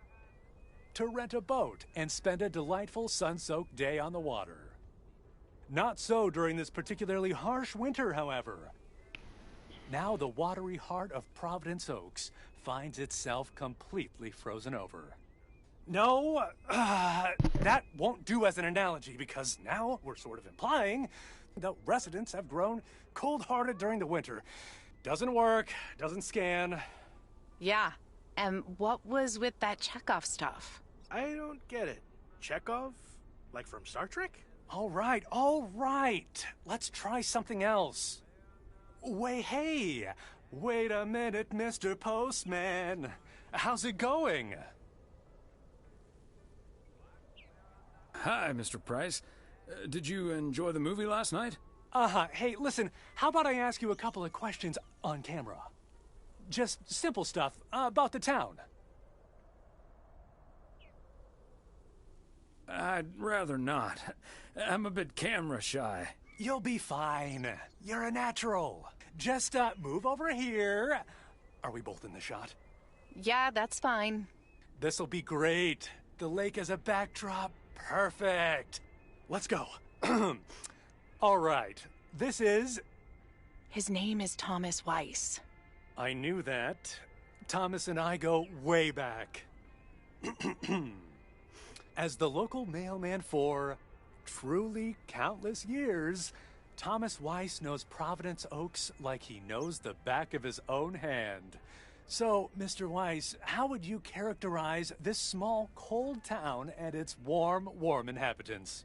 to rent a boat and spend a delightful sun-soaked day on the water. Not so during this particularly harsh winter, however. Now the watery heart of Providence Oaks finds itself completely frozen over. No, that won't do as an analogy, because now we're sort of implying the residents have grown cold-hearted during the winter. Doesn't work, doesn't scan. Yeah, and what was with that Chekhov stuff? I don't get it. Chekhov? Like from Star Trek? All right. Let's try something else. Hey, wait a minute, Mr. Postman. How's it going? Hi, Mr. Price. Did you enjoy the movie last night? Hey, listen, how about I ask you a couple of questions on camera? Just simple stuff about the town. I'd rather not. I'm a bit camera shy. You'll be fine. You're a natural. Just move over here. Are we both in the shot? Yeah, that's fine. This'll be great. The lake as a backdrop. Perfect. Let's go. All right. This is... His name is Thomas Weiss. I knew that. Thomas and I go way back. As the local mailman for truly countless years, Thomas Weiss knows Providence Oaks like he knows the back of his own hand. So, Mr. Weiss, how would you characterize this small, cold town and its warm inhabitants?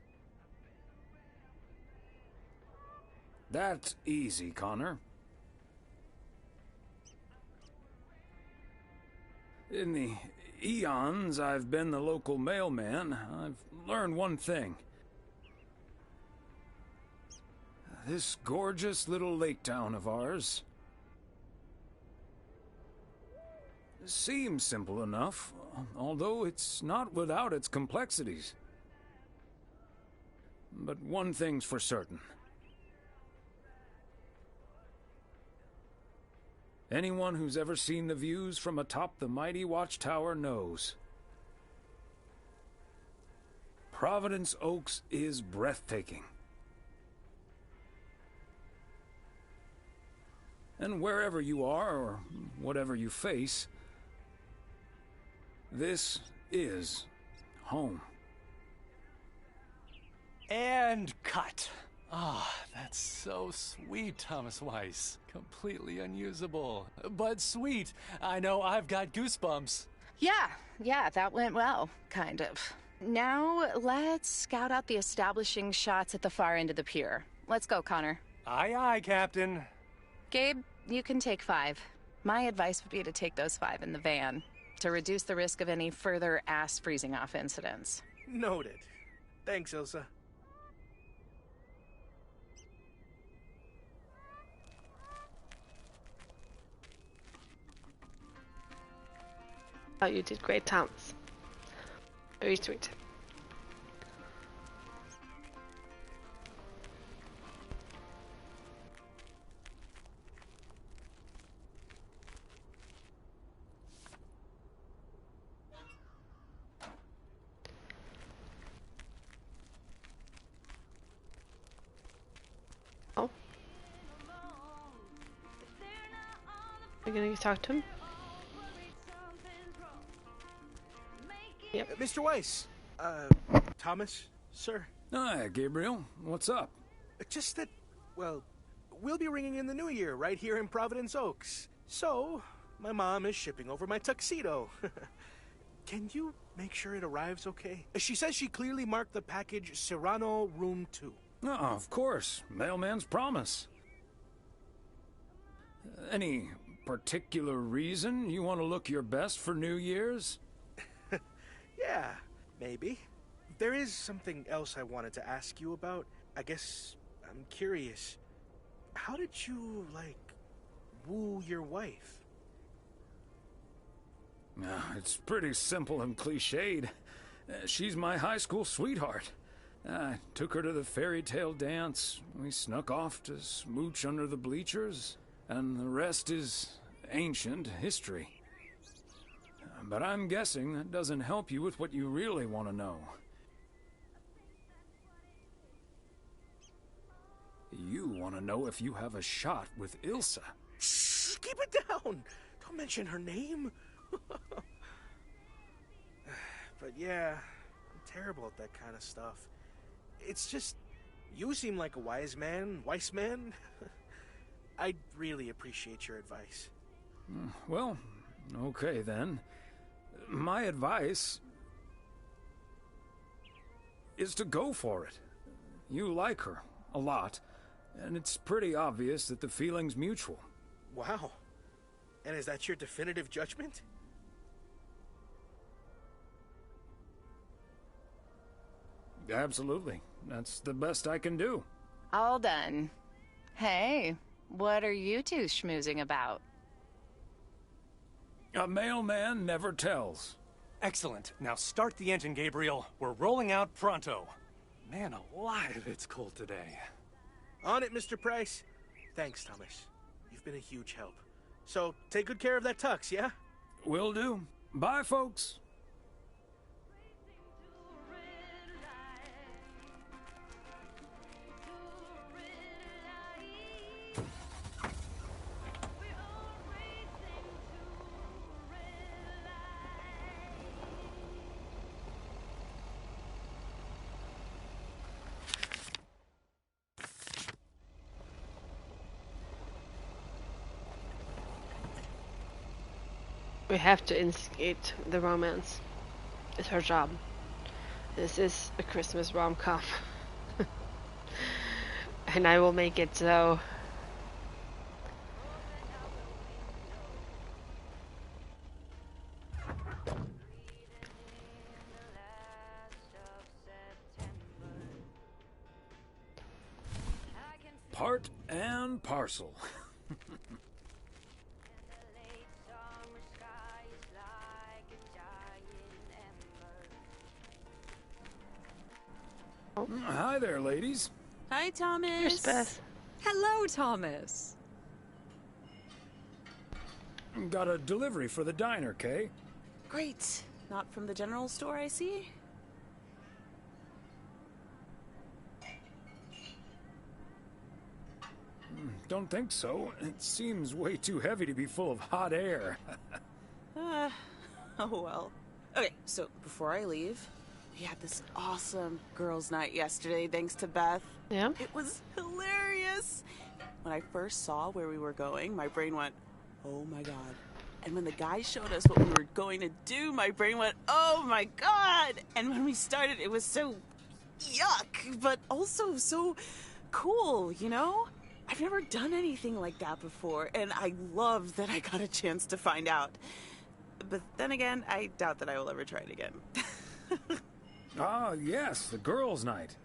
That's easy, Connor. In the eons I've been the local mailman, I've learned one thing. This gorgeous little lake town of ours seems simple enough, although it's not without its complexities. But one thing's for certain. Anyone who's ever seen the views from atop the mighty watchtower knows. Providence Oaks is breathtaking. And wherever you are, or whatever you face, this is home. And cut. Ah, that's so sweet, Thomas Weiss. Completely unusable, but sweet. I know I've got goosebumps. Yeah, that went well, kind of. Now, let's scout out the establishing shots at the far end of the pier. Let's go, Connor. Aye, aye, Captain. Gabe, you can take 5. My advice would be to take those 5 in the van, to reduce the risk of any further ass freezing off incidents. Noted. Thanks, Ilsa. Oh, you did great, Thomas. Very sweet. Oh. Are you gonna talk to him? Yep. Mr. Weiss, Thomas, sir. Hi, Gabriel. What's up? Just that, well, we'll be ringing in the new year right here in Providence Oaks. So, my mom is shipping over my tuxedo. Can you make sure it arrives okay? She says she clearly marked the package Serrano Room 2. Oh, of course. Mailman's promise. Any particular reason you want to look your best for New Year's? Yeah, maybe. There is something else I wanted to ask you about. I guess I'm curious. How did you, woo your wife? It's pretty simple and cliched. She's my high school sweetheart. I took her to the fairy tale dance. We snuck off to smooch under the bleachers, and the rest is ancient history. But I'm guessing that doesn't help you with what you really want to know. You want to know if you have a shot with Ilsa. Shh, keep it down. Don't mention her name. But yeah, I'm terrible at that kind of stuff. It's just, you seem like a wise man. I'd really appreciate your advice. Well, okay then. My advice is to go for it. You like her a lot, and it's pretty obvious that the feeling's mutual. Wow. And is that your definitive judgment? Absolutely. That's the best I can do. All done. Hey, what are you two schmoozing about? A mailman never tells. Excellent. Now start the engine, Gabriel. We're rolling out pronto. Man alive, it's cold today. On it, Mr. Price. Thanks, Thomas. You've been a huge help. So, take good care of that tux, yeah? Will do. Bye, folks. We have to instigate the romance. It's our job. This is a Christmas rom-com. And I will make it so. Part and parcel. Hi there, ladies. Hi, Thomas. Here's Beth. Hello, Thomas. Got a delivery for the diner, Kay. Great. Not from the general store, I see? Don't think so. It seems way too heavy to be full of hot air. Oh well. Okay, so before I leave, we had this awesome girls' night yesterday, thanks to Beth. Yeah. It was hilarious. When I first saw where we were going, my brain went, oh my god. And when the guys showed us what we were going to do, my brain went, oh my god. And when we started, it was so yuck, but also so cool, you know? I've never done anything like that before, and I love that I got a chance to find out. But then again, I doubt that I will ever try it again. Ah, yes, the girls' night.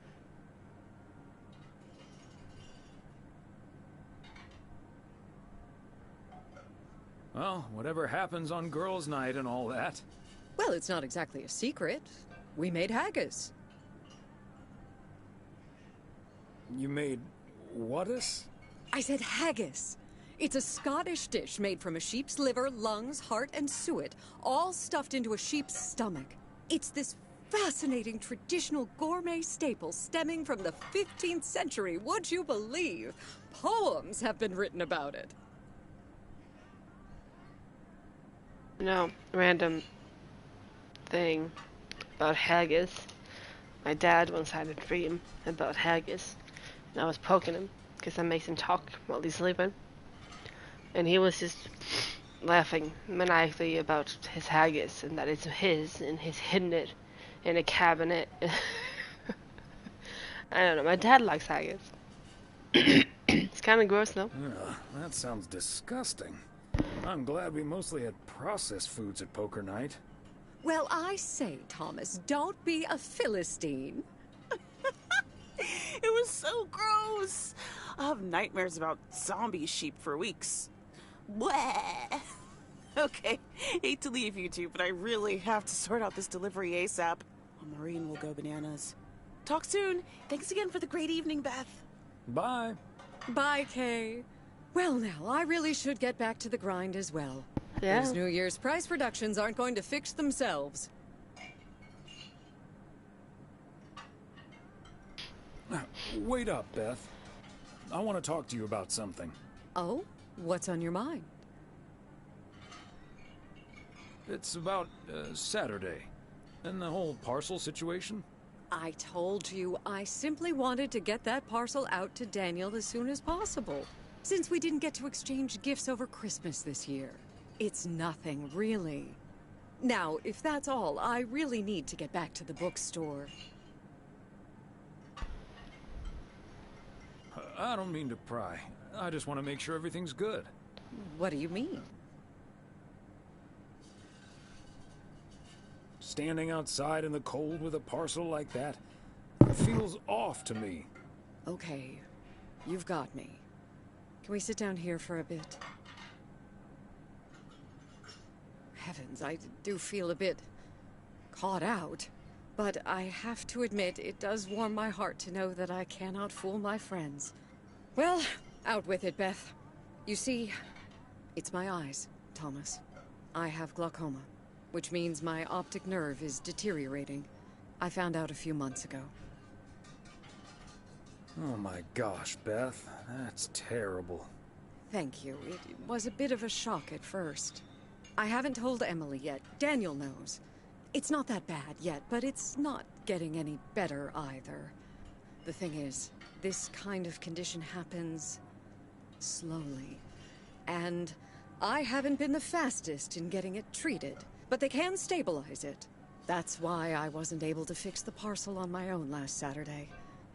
Well, whatever happens on girls' night and all that. Well, it's not exactly a secret. We made haggis. You made what-us? I said haggis. It's a Scottish dish made from a sheep's liver, lungs, heart, and suet, all stuffed into a sheep's stomach. It's this fascinating traditional gourmet staple stemming from the 15th century, would you believe? Poems have been written about it. No, random thing about haggis. My dad once had a dream about haggis, and I was poking him because that makes him talk while he's sleeping. And he was just laughing maniacally about his haggis and that it's his, and he's hidden it in a cabinet. I don't know. My dad likes haggis. It's kind of gross, though. That sounds disgusting. I'm glad we mostly had processed foods at poker night. Well, I say, Thomas, don't be a Philistine. It was so gross. I'll have nightmares about zombie sheep for weeks. Bleh. Okay, hate to leave you two, but I really have to sort out this delivery ASAP. Or Maureen will go bananas. Talk soon. Thanks again for the great evening, Beth. Bye. Bye, Kay. Well, now, I really should get back to the grind as well. Yeah. Those New Year's price reductions aren't going to fix themselves. Wait up, Beth. I want to talk to you about something. Oh? What's on your mind? It's about Saturday and the whole parcel situation. I told you I simply wanted to get that parcel out to Daniel as soon as possible, since we didn't get to exchange gifts over Christmas this year. It's nothing, really. Now, if that's all, I really need to get back to the bookstore. I don't mean to pry. I just want to make sure everything's good. What do you mean? Standing outside in the cold with a parcel like that feels off to me. Okay, you've got me. Can we sit down here for a bit? Heavens, I do feel a bit caught out. But I have to admit, it does warm my heart to know that I cannot fool my friends. Well, out with it, Beth. You see, it's my eyes, Thomas. I have glaucoma, which means my optic nerve is deteriorating. I found out a few months ago. Oh my gosh, Beth. That's terrible. Thank you. It was a bit of a shock at first. I haven't told Emily yet. Daniel knows. It's not that bad yet, but it's not getting any better either. The thing is, this kind of condition happens slowly. And I haven't been the fastest in getting it treated, but they can stabilize it. That's why I wasn't able to fix the parcel on my own last Saturday.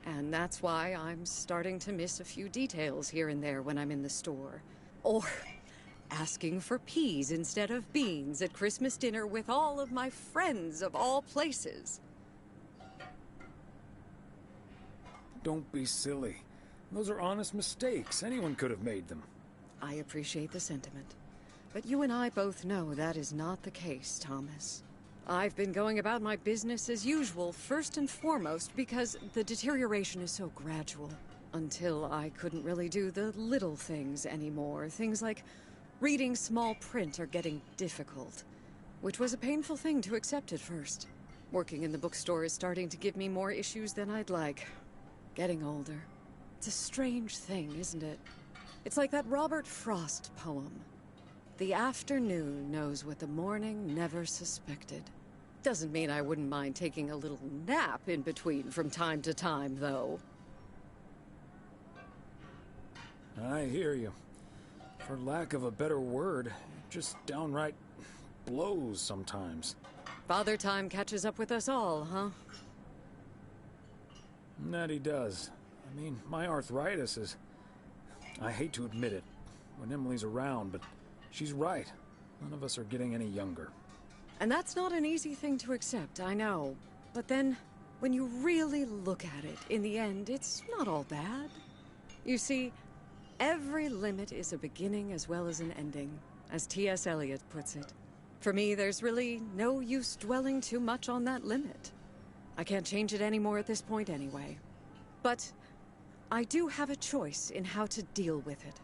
And that's why I'm starting to miss a few details here and there when I'm in the store. Or asking for peas instead of beans at Christmas dinner with all of my friends of all places. Don't be silly. Those are honest mistakes. Anyone could have made them. I appreciate the sentiment. But you and I both know that is not the case, Thomas. I've been going about my business as usual, first and foremost, because the deterioration is so gradual. Until I couldn't really do the little things anymore. Things like reading small print are getting difficult, which was a painful thing to accept at first. Working in the bookstore is starting to give me more issues than I'd like. Getting older. It's a strange thing, isn't it? It's like that Robert Frost poem. The afternoon knows what the morning never suspected. Doesn't mean I wouldn't mind taking a little nap in between from time to time, though. I hear you. For lack of a better word, it just downright blows sometimes. Father Time catches up with us all, huh? That he does. I mean, my arthritis is... I hate to admit it when Emily's around, but she's right. None of us are getting any younger. And that's not an easy thing to accept, I know. But then, when you really look at it, in the end, it's not all bad. You see, every limit is a beginning as well as an ending, as T.S. Eliot puts it. For me, there's really no use dwelling too much on that limit. I can't change it anymore at this point anyway. But I do have a choice in how to deal with it.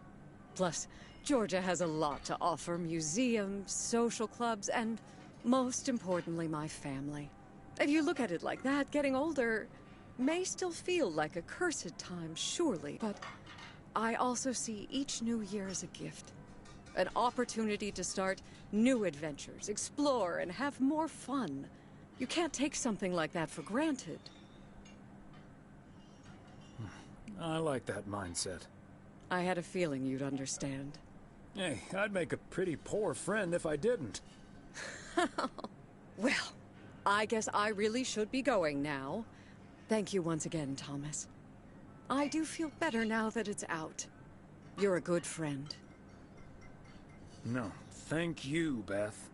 Plus, Georgia has a lot to offer: museums, social clubs, and most importantly, my family. If you look at it like that, getting older may still feel like a cursed time, surely, but I also see each new year as a gift. An opportunity to start new adventures, explore, and have more fun. You can't take something like that for granted. I like that mindset. I had a feeling you'd understand. Hey, I'd make a pretty poor friend if I didn't. Well, I guess I really should be going now. Thank you once again, Thomas. I do feel better now that it's out. You're a good friend. No, thank you, Beth.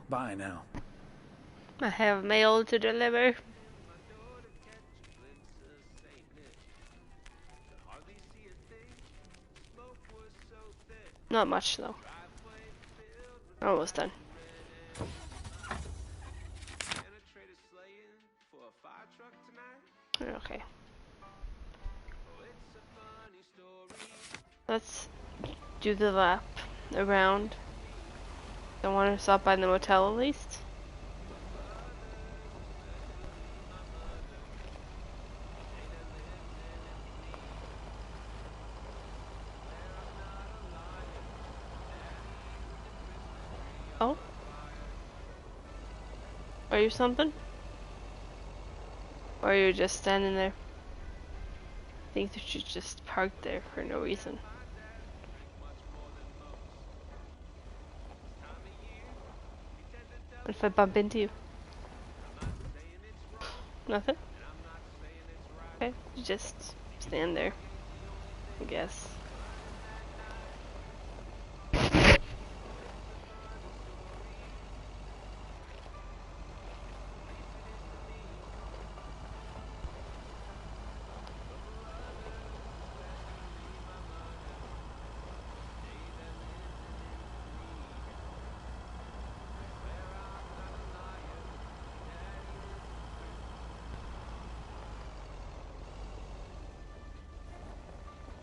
Bye now. I have mail to deliver. Not much though. Almost done. Okay. Let's do the lap around. I want to stop by the motel at least. Oh? Are you something? Or are you just standing there? I think that you just parked there for no reason. What if I bump into you? Nothing? Okay, you just stand there, I guess.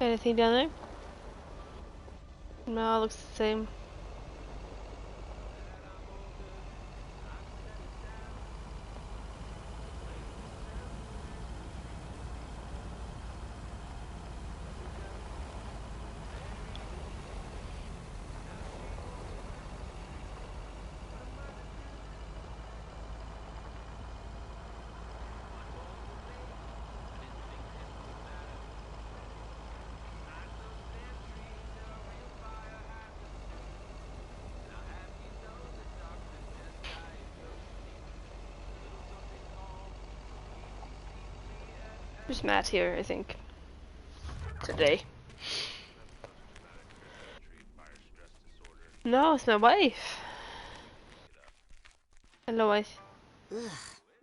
Anything down there? No, it looks the same. There's Matt here, I think. Today. No, it's my wife. Hello, wife. Ugh,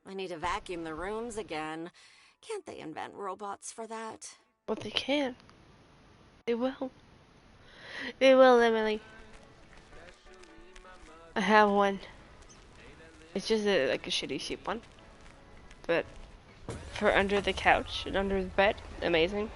I need to vacuum the rooms again. Can't they invent robots for that? Well, they can. They will. They will, Emily. I have one. It's just like a shitty cheap one. But for under the couch and under the bed, amazing.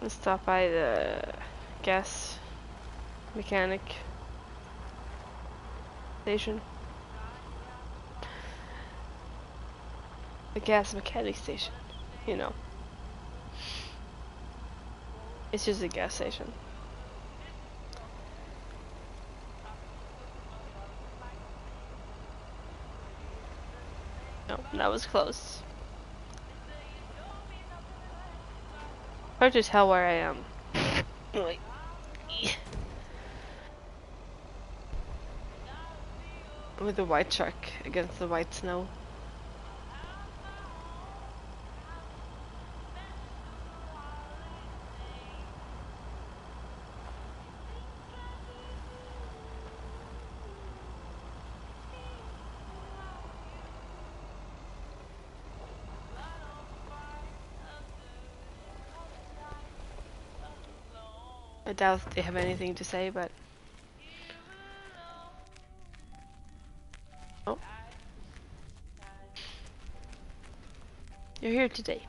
Let's stop by the gas mechanic station. The gas mechanic station, you know. It's just a gas station. No, that was close. Hard to tell where I am. Wait. With the white truck against the white snow. I doubt they have anything to say, but... Oh. You're here today.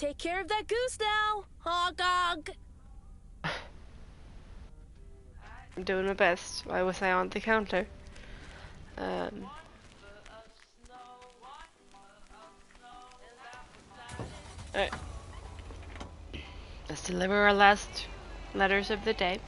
Take care of that goose now, hog hog. I'm doing my best. Why was I on the counter? Alright. Let's deliver our last letters of the day.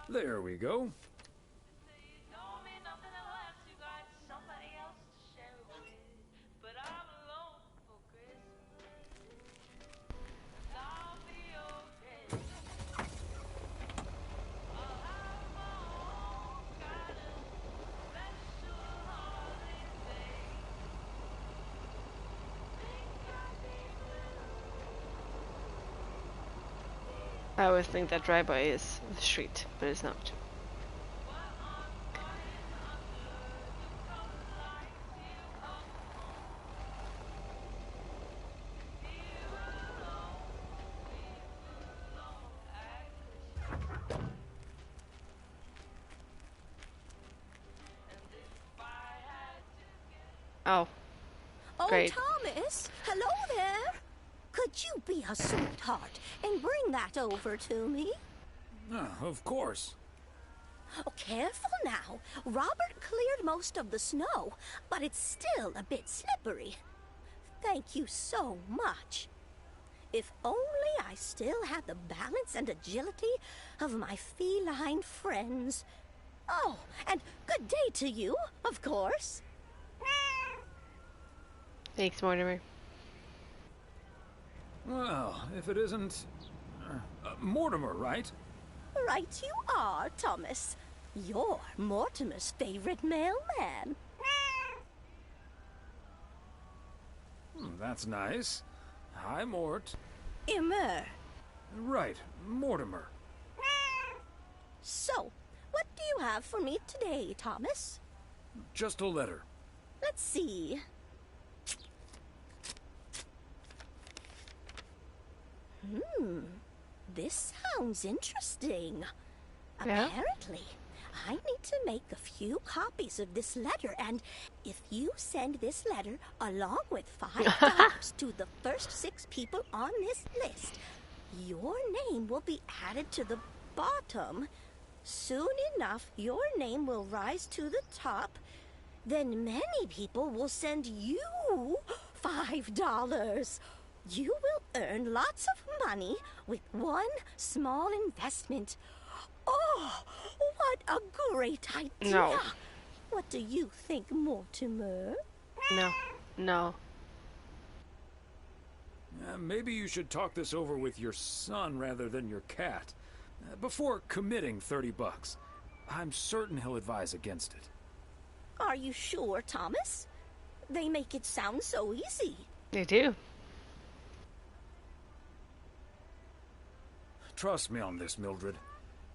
There we go. I always think that driveway is the street, but it's not. Oh. Great. Oh, Thomas, hello there. Could you be a sweetheart and bring that over to me? Of course. Oh, careful now. Robert cleared most of the snow, but it's still a bit slippery. Thank you so much. If only I still had the balance and agility of my feline friends. Oh, and good day to you, of course. Thanks, Mortimer. Well, if it isn't... Mortimer, right? Right you are, Thomas. You're Mortimer's favorite mailman. That's nice. Hi, Mort. Immer. Right, Mortimer. So, what do you have for me today, Thomas? Just a letter. Let's see. This sounds interesting. Yeah? Apparently, I need to make a few copies of this letter, and if you send this letter along with $5 to the first 6 people on this list, your name will be added to the bottom. Soon enough, your name will rise to the top. Then many people will send you $5. You will earn lots of money with one small investment. Oh, what a great idea! No. What do you think, Mortimer? No. No. Maybe you should talk this over with your son rather than your cat. Before committing $30. I'm certain he'll advise against it. Are you sure, Thomas? They make it sound so easy. They do. Trust me on this, Mildred.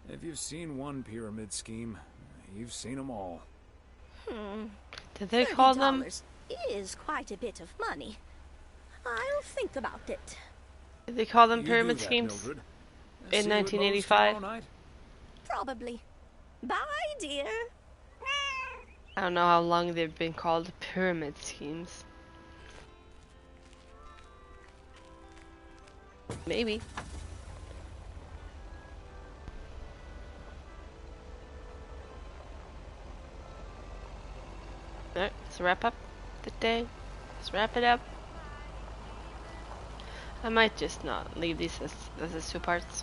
If you've seen one pyramid scheme, you've seen them all. Did they call them? $30 is quite a bit of money. I'll think about it. Did they call them You pyramid do that, schemes Mildred. in See you at Lowe's 1985? tomorrow night? Probably. Bye, dear. I don't know how long they've been called pyramid schemes. Maybe. Alright, let's wrap up the day. Let's wrap it up. I might just not leave these as 2 parts.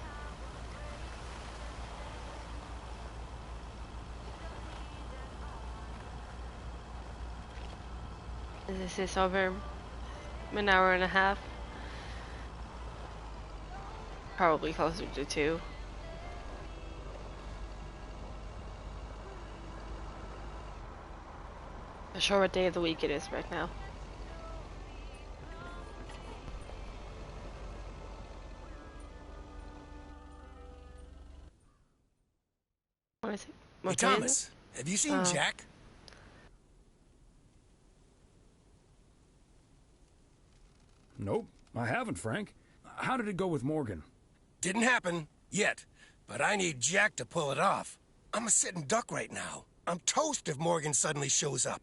This is over an hour and a half. Probably closer to 2. Not sure what day of the week it is right now. What is it? Hey, Thomas, have you seen Jack? Nope, I haven't, Frank. How did it go with Morgan? Didn't happen yet, but I need Jack to pull it off. I'm a sitting duck right now. I'm toast if Morgan suddenly shows up.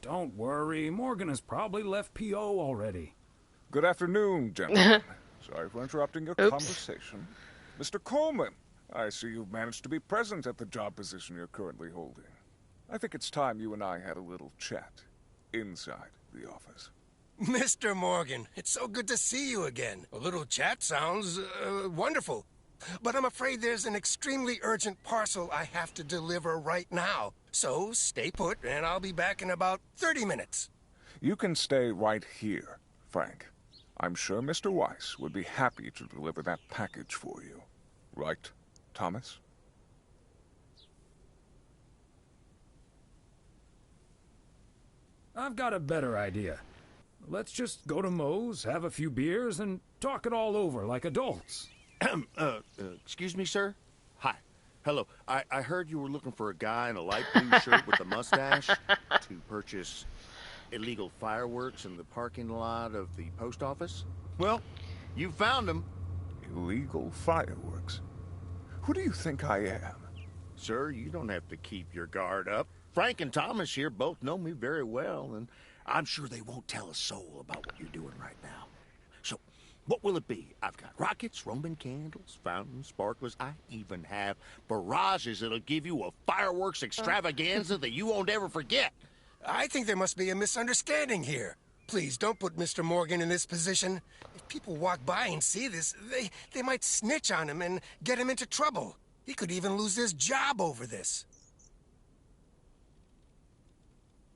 Don't worry, Morgan has probably left P.O. already. Good afternoon, gentlemen. Sorry for interrupting your conversation. Mr. Coleman, I see you've managed to be present at the job position you're currently holding. I think it's time you and I had a little chat inside the office. Mr. Morgan, it's so good to see you again. A little chat sounds wonderful. But I'm afraid there's an extremely urgent parcel I have to deliver right now. So stay put, and I'll be back in about 30 minutes. You can stay right here, Frank. I'm sure Mr. Weiss would be happy to deliver that package for you. Right, Thomas? I've got a better idea. Let's just go to Moe's, have a few beers, and talk it all over like adults. Excuse me, sir? Hi. Hello. I heard you were looking for a guy in a light blue shirt with a mustache to purchase illegal fireworks in the parking lot of the post office? Well, you found him. Illegal fireworks? Who do you think I am? Sir, you don't have to keep your guard up. Frank and Thomas here both know me very well, and I'm sure they won't tell a soul about what you're doing right now. So, what will it be? I've got rockets, Roman candles, fountains, sparklers. I even have barrages that'll give you a fireworks extravaganza that you won't ever forget. I think there must be a misunderstanding here. Please, don't put Mr. Morgan in this position. If people walk by and see this, they might snitch on him and get him into trouble. He could even lose his job over this.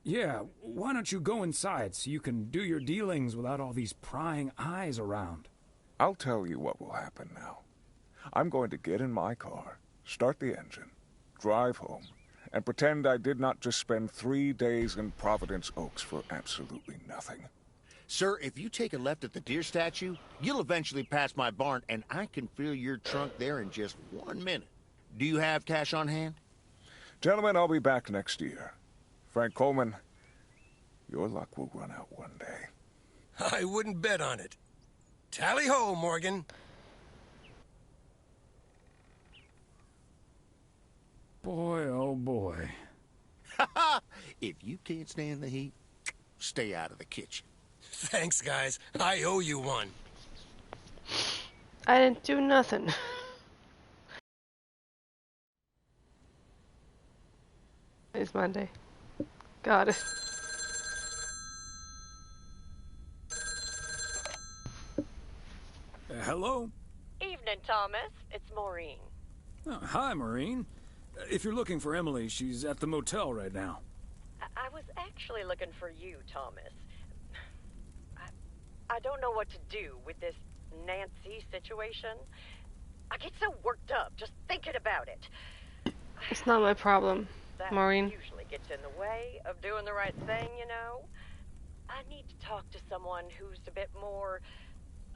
Yeah, why don't you go inside so you can do your dealings without all these prying eyes around? I'll tell you what will happen now. I'm going to get in my car, start the engine, drive home, and pretend I did not just spend 3 days in Providence Oaks for absolutely nothing. Sir, if you take a left at the deer statue, you'll eventually pass my barn, and I can fill your trunk there in just 1 minute. Do you have cash on hand? Gentlemen, I'll be back next year. Frank Coleman, your luck will run out one day. I wouldn't bet on it. Tally-ho, Morgan. Boy, oh boy. If you can't stand the heat, stay out of the kitchen. Thanks, guys. I owe you one. I didn't do nothing. It's Monday. Got it. Hello? Evening, Thomas. It's Maureen. Oh, hi, Maureen. If you're looking for Emily, she's at the motel right now. I was actually looking for you, Thomas. I don't know what to do with this Nancy situation. I get so worked up just thinking about it. It's not my problem, That Maureen. usually gets in the way of doing the right thing, you know. I need to talk to someone who's a bit more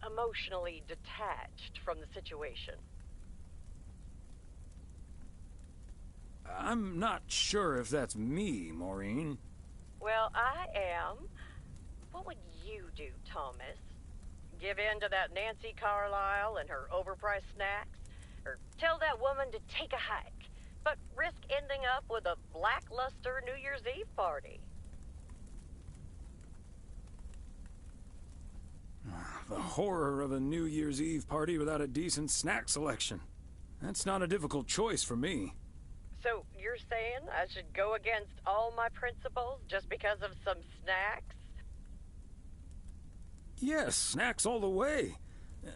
emotionally detached from the situation. I'm not sure if that's me, Maureen. Well, I am. What would you do, Thomas? Give in to that Nancy Carlisle and her overpriced snacks? Or tell that woman to take a hike, but risk ending up with a lackluster New Year's Eve party? The horror of a New Year's Eve party without a decent snack selection. That's not a difficult choice for me. So you're saying I should go against all my principles just because of some snacks? Yes, snacks all the way.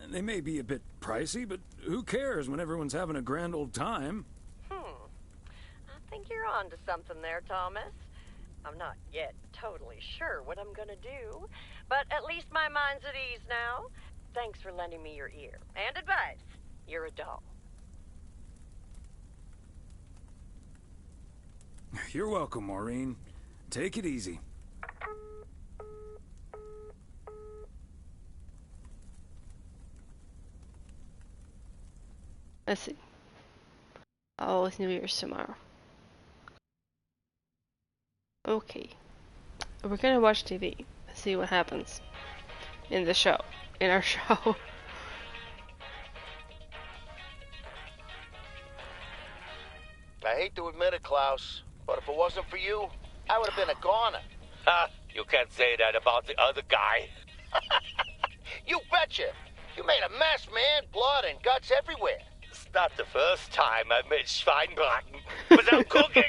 They may be a bit pricey, but who cares when everyone's having a grand old time? I think you're on to something there, Thomas. I'm not yet totally sure what I'm gonna do, but at least my mind's at ease now. Thanks for lending me your ear and advice. You're a doll. You're welcome, Maureen. Take it easy. Let's see. Oh, it's New Year's tomorrow. Okay. We're gonna watch TV. See what happens in the show. In our show. I hate to admit it, Klaus, but if it wasn't for you, I would have been a goner. Ha! You can't say that about the other guy. You betcha! You made a mess, man. Blood and guts everywhere. It's not the first time I've made Schweinbraten without cooking.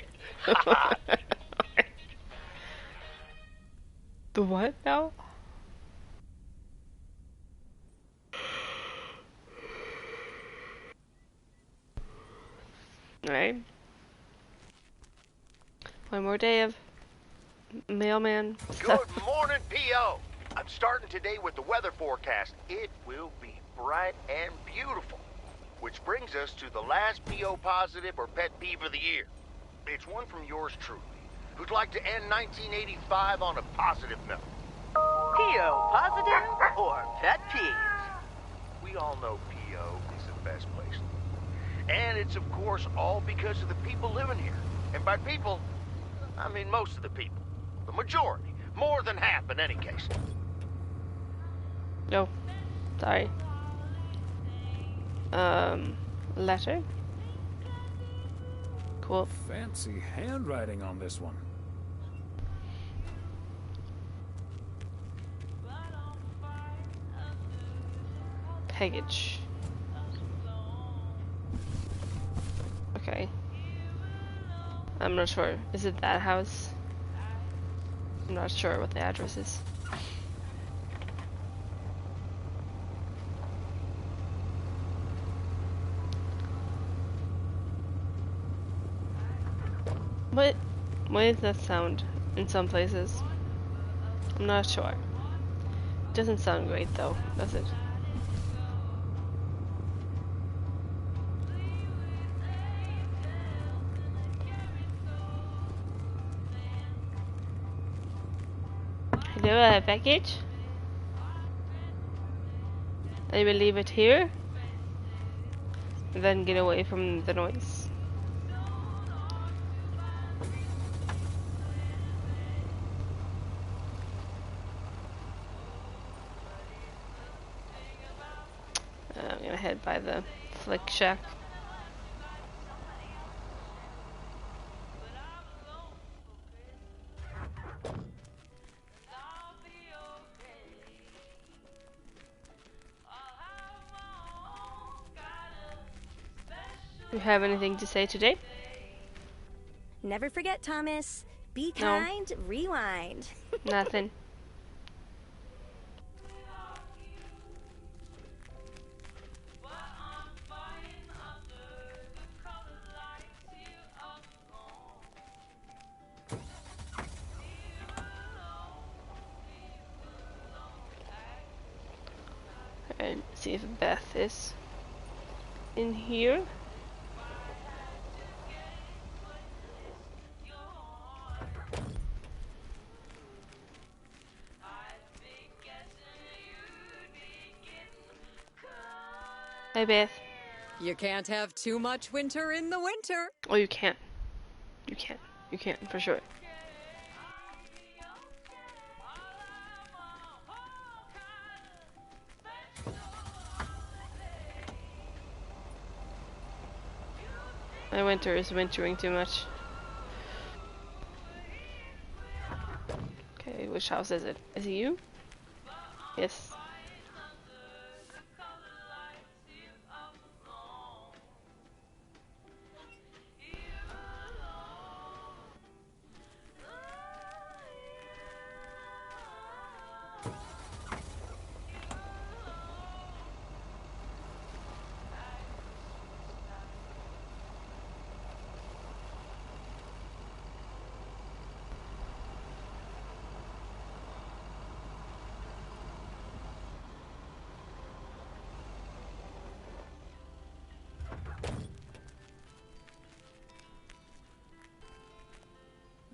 The what now? Alright. One more day of mailman stuff. Good morning, P.O. I'm starting today with the weather forecast. It will be bright and beautiful. Which brings us to the last P.O. positive or pet peeve of the year. It's one from yours truly, who'd like to end 1985 on a positive note. P.O. positive or pet peeves? We all know P.O. is the best place. And it's, of course, all because of the people living here. And by people, I mean most of the people. The majority. More than half in any case. No. Sorry. Letter? Cool. Fancy handwriting on this one. Package. Okay. I'm not sure. Is it that house? I'm not sure what the address is. What is that sound in some places? I'm not sure. It doesn't sound great though, does it? Hello, a package? I will leave it here and then get away from the noise. I'm gonna head by the Flick Shack. Do you have anything to say today? Never forget, Thomas. Be No. kind, rewind. Nothing. And see if Beth is in here. Hey Beth. You can't have too much winter in the winter. Oh, you can't. You can't. You can't, for sure. My winter is wintering too much. Okay, which house is it? Is it you? Yes.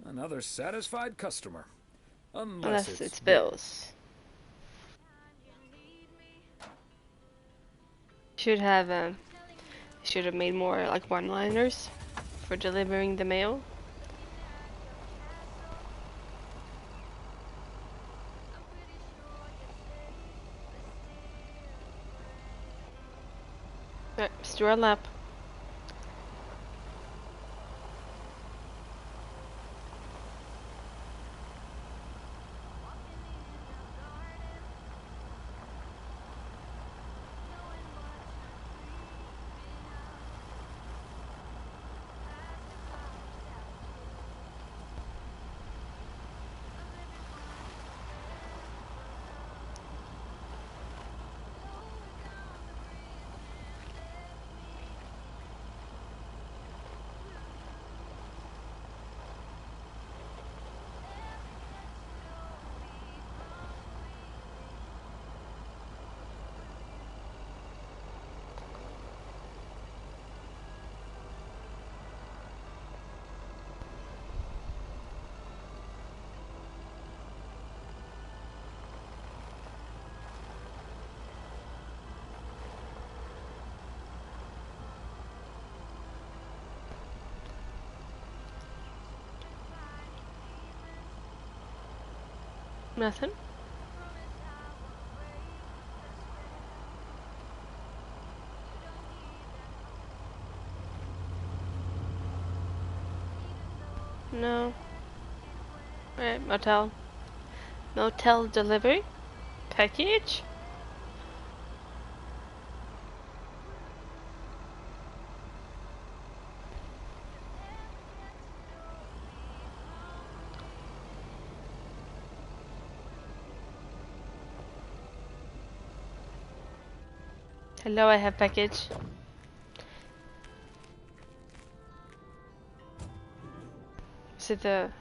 Another satisfied customer. Unless it's Bill's. Should have Should have made more like one-liners for delivering the mail. Right, let's do our lap. Nothing. No. Alright, motel. Motel delivery? Package? Hello, I have package. Is it the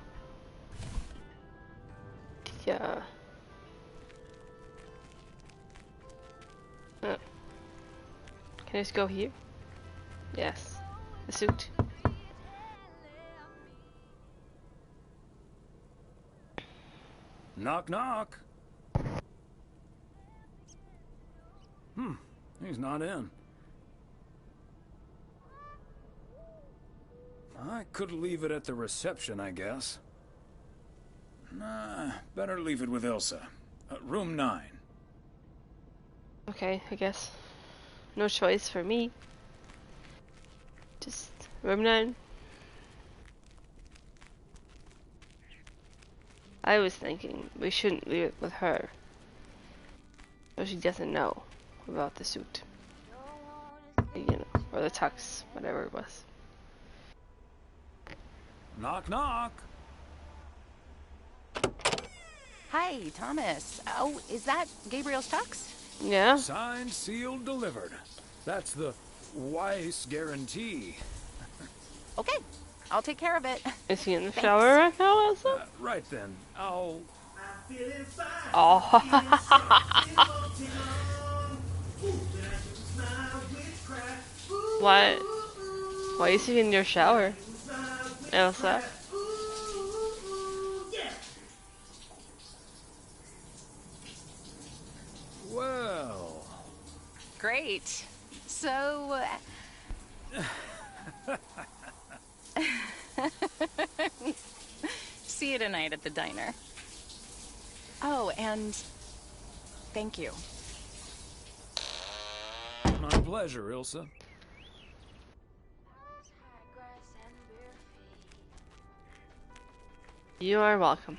oh. Can I just go here? Yes. The suit. Knock knock. He's not in. I could leave it at the reception, I guess. Nah, better leave it with Ilsa. Room 9. Okay, I guess. No choice for me. Just room 9. I was thinking we shouldn't leave it with her. So she doesn't know about the suit. You know, or the tux, whatever it was. Knock knock. Hi, Thomas. Oh, is that Gabriel's tux? Yeah. Signed, sealed, delivered. That's the Weiss guarantee. Okay, I'll take care of it. Is he in the shower right now, Elsa? Right then, I'll... Oh. What? Why is he in your shower, Elsa? Well... Great. So... See you tonight at the diner. Oh, and thank you. My pleasure, Ilsa. You are welcome.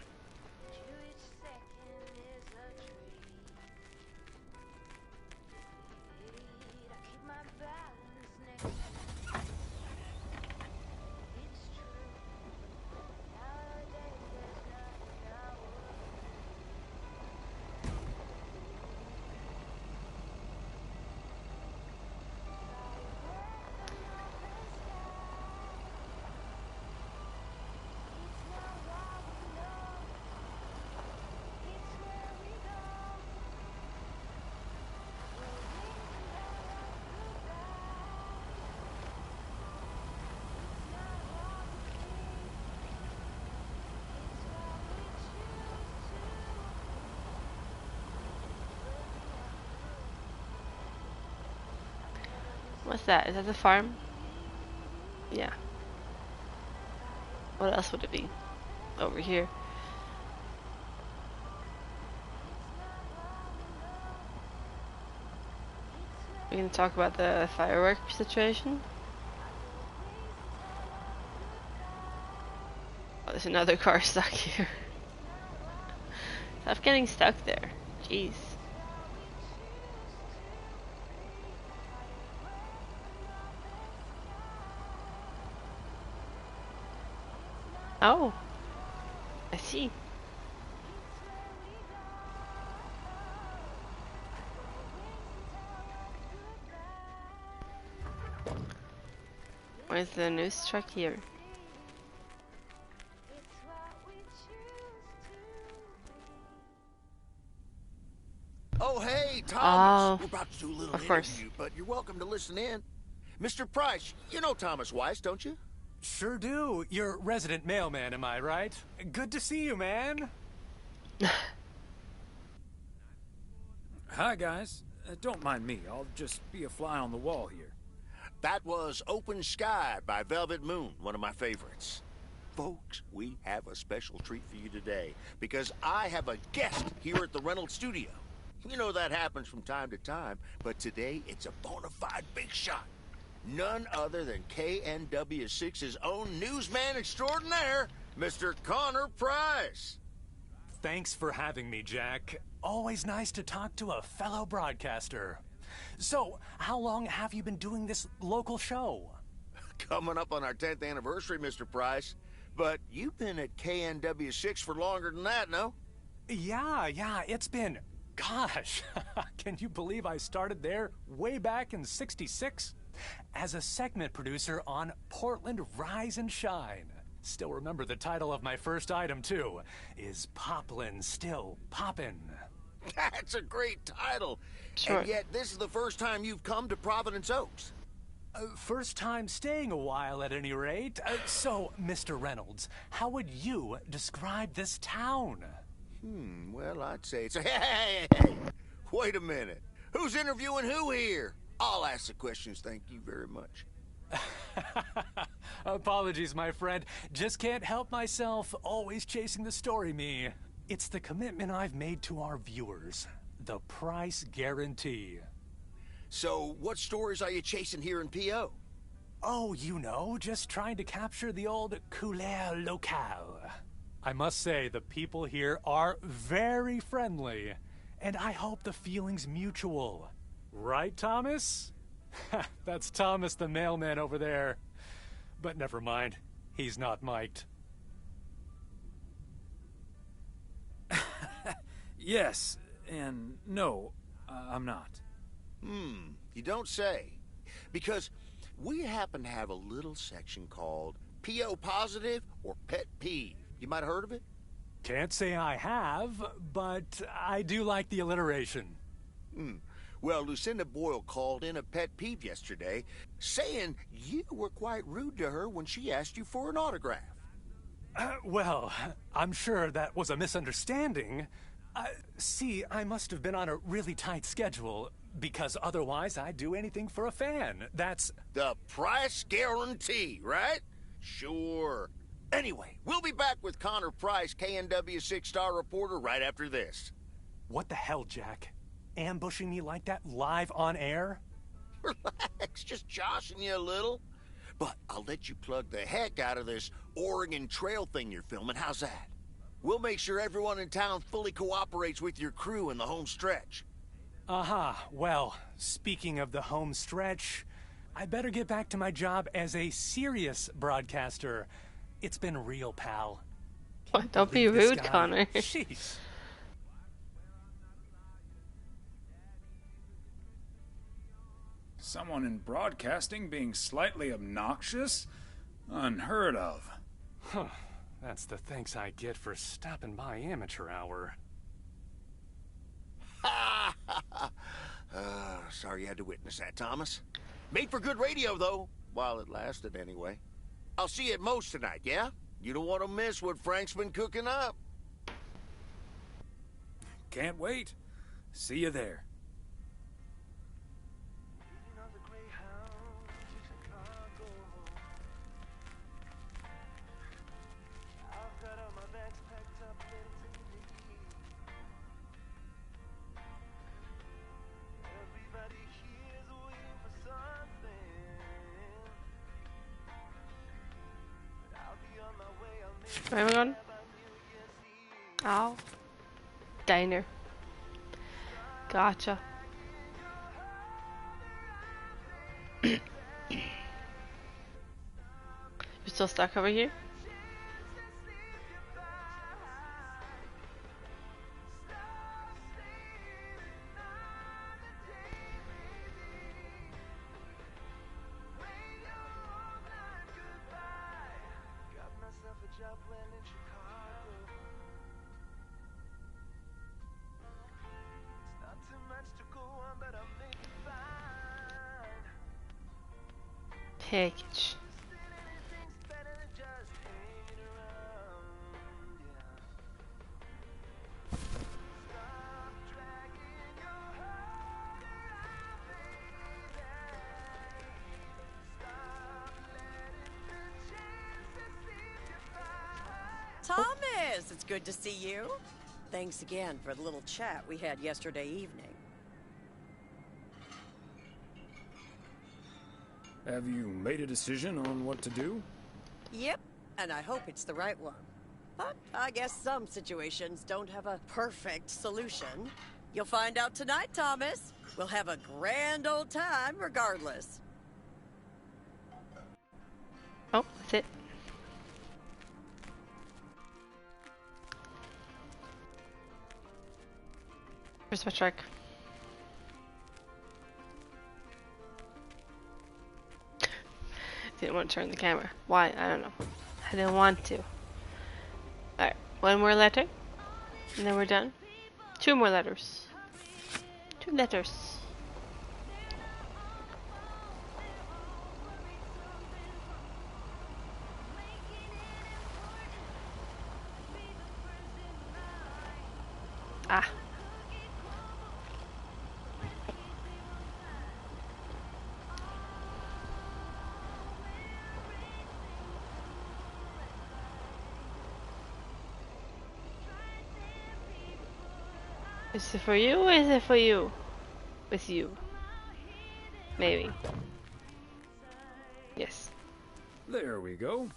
What's that? Is that the farm? Yeah. What else would it be? Over here. We can talk about the firework situation. Oh, there's another car stuck here. Stop getting stuck there. Jeez. Oh. I see. Where's the news truck here? Oh, hey, Thomas. Oh, We're about to do a little of course. interview, but you're welcome to listen in. Mr. Price, you know Thomas Weiss, don't you? Sure do. You're resident mailman, am I right? Good to see you, man. Hi, guys. Don't mind me. I'll just be a fly on the wall here. That was Open Sky by Velvet Moon, one of my favorites. Folks, we have a special treat for you today because I have a guest here at the Reynolds studio. You know that happens from time to time, but today it's a bona fide big shot. None other than KNW6's own newsman extraordinaire, Mr. Connor Price. Thanks for having me, Jack. Always nice to talk to a fellow broadcaster. So, how long have you been doing this local show? Coming up on our 10th anniversary, Mr. Price. But you've been at KNW6 for longer than that, no? Yeah, it's been... Gosh, can you believe I started there way back in '66? As a segment producer on Portland Rise and Shine. Still remember the title of my first item, too. Is Poplin Still Poppin'? That's a great title. Sure. And yet, this is the first time you've come to Providence Oaks. First time staying a while, at any rate. So, Mr. Reynolds, how would you describe this town? Well, I'd say it's... Hey! Wait a minute. Who's interviewing who here? I'll ask the questions, thank you very much. Apologies, my friend. Just can't help myself. Always chasing the story, me. It's the commitment I've made to our viewers. The price guarantee. So, what stories are you chasing here in P.O.? Oh, you know, just trying to capture the old couleur locale. I must say, the people here are very friendly, and I hope the feeling's mutual. Right, Thomas? That's Thomas the mailman over there. But never mind, he's not mic'd. Yes, and no, I'm not. You don't say. Because we happen to have a little section called P.O. Positive or Pet Peeve. You might have heard of it? Can't say I have, but I do like the alliteration. Well, Lucinda Boyle called in a pet peeve yesterday, saying you were quite rude to her when she asked you for an autograph. Well, I'm sure that was a misunderstanding. See, I must have been on a really tight schedule, because otherwise I'd do anything for a fan. That's... The price guarantee, right? Sure. Anyway, we'll be back with Connor Price, KNW6 Star reporter, right after this. What the hell, Jack? Ambushing me like that live on air? Relax, just joshing you a little. But I'll let you plug the heck out of this Oregon Trail thing you're filming. How's that? We'll make sure everyone in town fully cooperates with your crew in the home stretch. Well, speaking of the home stretch, I better get back to my job as a serious broadcaster. It's been real, pal. What? Don't be rude, Connor. Jeez. Someone in broadcasting being slightly obnoxious? Unheard of. Huh. That's the thanks I get for stopping by amateur hour. Sorry you had to witness that, Thomas. Made for good radio, though. While it lasted, anyway. I'll see you at Moe's tonight, yeah? You don't want to miss what Frank's been cooking up. Can't wait. See you there. Where am I going? Ow. Diner. Gotcha. You're still stuck over here? Package. Thomas, it's good to see you. Thanks again for the little chat we had yesterday evening. Have you made a decision on what to do? Yep, and I hope it's the right one. But I guess some situations don't have a perfect solution. You'll find out tonight, Thomas. We'll have a grand old time regardless. Oh, that's it. Where's my truck? Didn't want to turn the camera. Why? I don't know. I didn't want to. Alright, one more letter. And then we're done. 2 more letters. 2 letters. Ah. Is it for you or is it for you? With you. Maybe. Yes. There we go.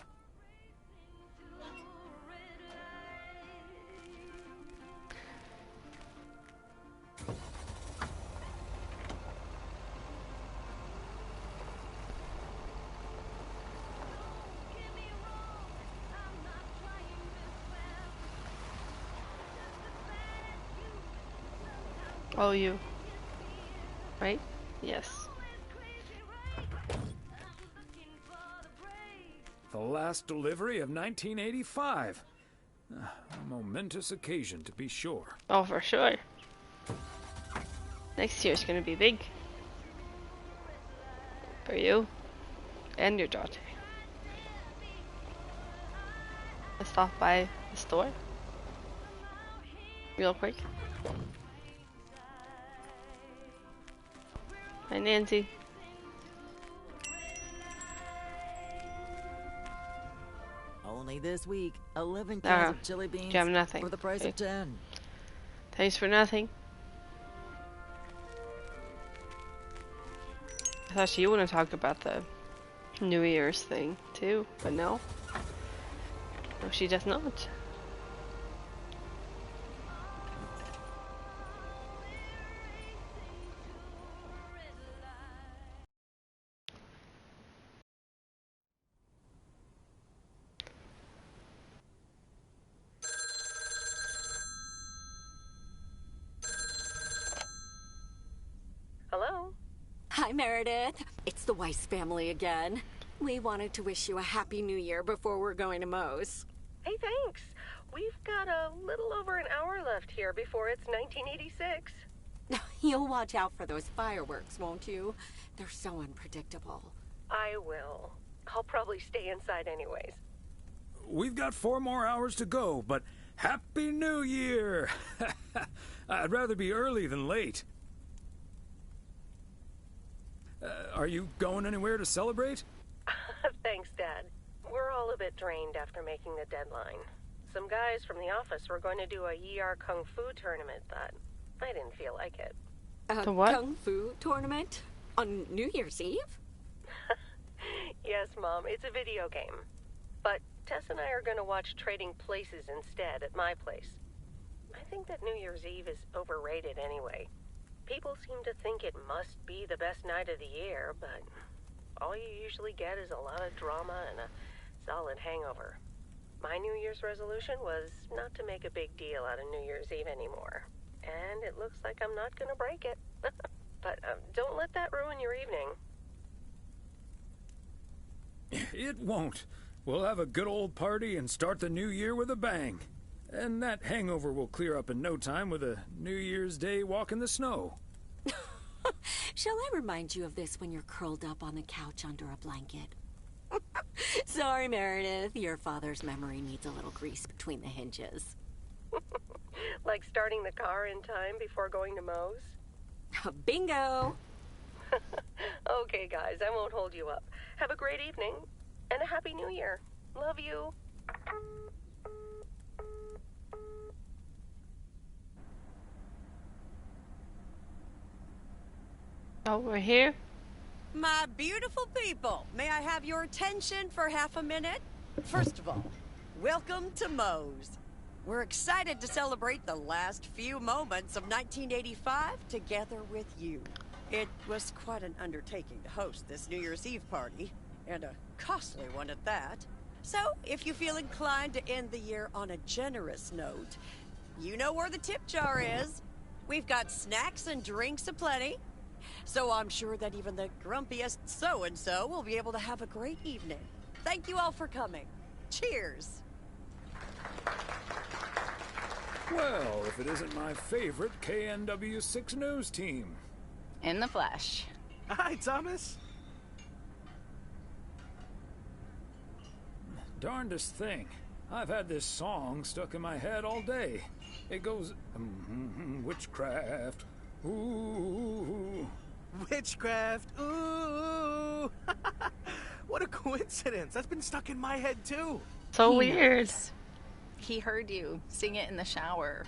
Oh, you. Right? Yes. The last delivery of 1985. A momentous occasion, to be sure. Oh, for sure. Next year's gonna be big. For you. And your daughter. Let's stop by the store. Real quick. Hi, Nancy. Only this week, 11 cans of chili beans you have nothing. for the price of 10. Thanks for nothing. I thought she wanted to talk about the New Year's thing too, but no. No, she does not. Hello? Hi, Meredith. It's the Weiss family again. We wanted to wish you a happy new year before we're going to Moe's. Hey, thanks. We've got a little over an hour left here before it's 1986. You'll watch out for those fireworks, won't you? They're so unpredictable. I will. I'll probably stay inside anyways. We've got 4 more hours to go, but Happy New Year! I'd rather be early than late. Are you going anywhere to celebrate? Thanks, Dad. We're all a bit drained after making the deadline. Some guys from the office were going to do a ER Kung Fu tournament, but I didn't feel like it. A what? Kung Fu tournament? On New Year's Eve? Yes, Mom, it's a video game. But Tess and I are going to watch Trading Places instead at my place. I think that New Year's Eve is overrated anyway. People seem to think it must be the best night of the year, but all you usually get is a lot of drama and a solid hangover. My New Year's resolution was not to make a big deal out of New Year's Eve anymore. And it looks like I'm not going to break it. But don't let that ruin your evening. It won't. We'll have a good old party and start the new year with a bang. And that hangover will clear up in no time with a New Year's Day walk in the snow. Shall I remind you of this when you're curled up on the couch under a blanket? Sorry, Meredith. Your father's memory needs a little grease between the hinges. Like starting the car in time before going to Moe's? Bingo! Okay, guys, I won't hold you up. Have a great evening, and a Happy New Year. Love you. Oh, we're here? My beautiful people, may I have your attention for half a minute? First of all, welcome to Moe's. We're excited to celebrate the last few moments of 1985 together with you. It was quite an undertaking to host this New Year's Eve party, and a costly one at that. So, if you feel inclined to end the year on a generous note, you know where the tip jar is. We've got snacks and drinks aplenty. So I'm sure that even the grumpiest so-and-so will be able to have a great evening. Thank you all for coming. Cheers! Well, if it isn't my favorite KNW6 news team. In the flesh. Hi, Thomas. Darndest thing. I've had this song stuck in my head all day. It goes, witchcraft, ooh. Witchcraft, ooh. What a coincidence. That's been stuck in my head, too. So weird. Knows. He heard you sing it in the shower.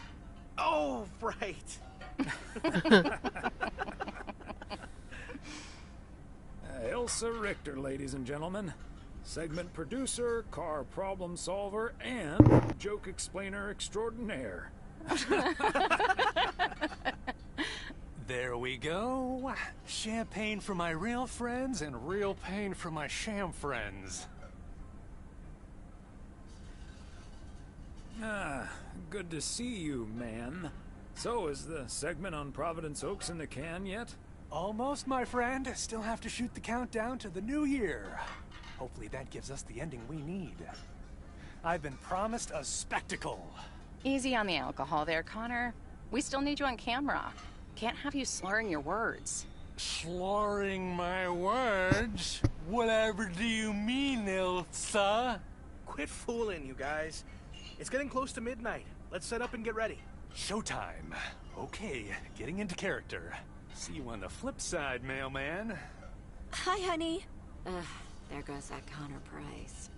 Oh, right. Elsa Richter, ladies and gentlemen. Segment producer, car problem solver, and joke explainer extraordinaire. There we go. Champagne for my real friends and real pain for my sham friends. Ah, good to see you, man. So, is the segment on Providence Oaks in the can yet? Almost, my friend. Still have to shoot the countdown to the new year. Hopefully that gives us the ending we need. I've been promised a spectacle. Easy on the alcohol there, Connor. We still need you on camera. Can't have you slurring your words. Slurring my words? Whatever do you mean, Elsa? Quit fooling, you guys. It's getting close to midnight. Let's set up and get ready. Showtime. Okay, getting into character. See you on the flip side, mailman. Hi, honey. There goes that Connor Price.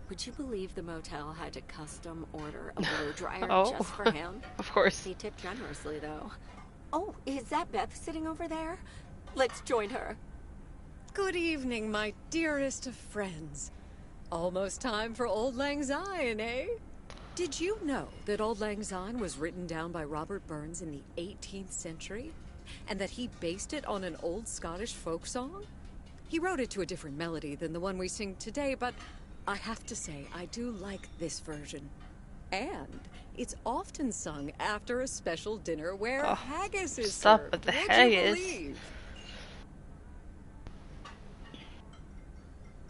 Would you believe the motel had to custom order a blow dryer just for him? Of course. He tipped generously, though. Oh, is that Beth sitting over there? Let's join her. Good evening, my dearest of friends. Almost time for Auld Lang Syne, eh? Did you know that Auld Lang Syne was written down by Robert Burns in the 18th century? And that he based it on an old Scottish folk song? He wrote it to a different melody than the one we sing today, but I have to say, I do like this version. And it's often sung after a special dinner where haggis is stop served. with the Would haggis. you believe?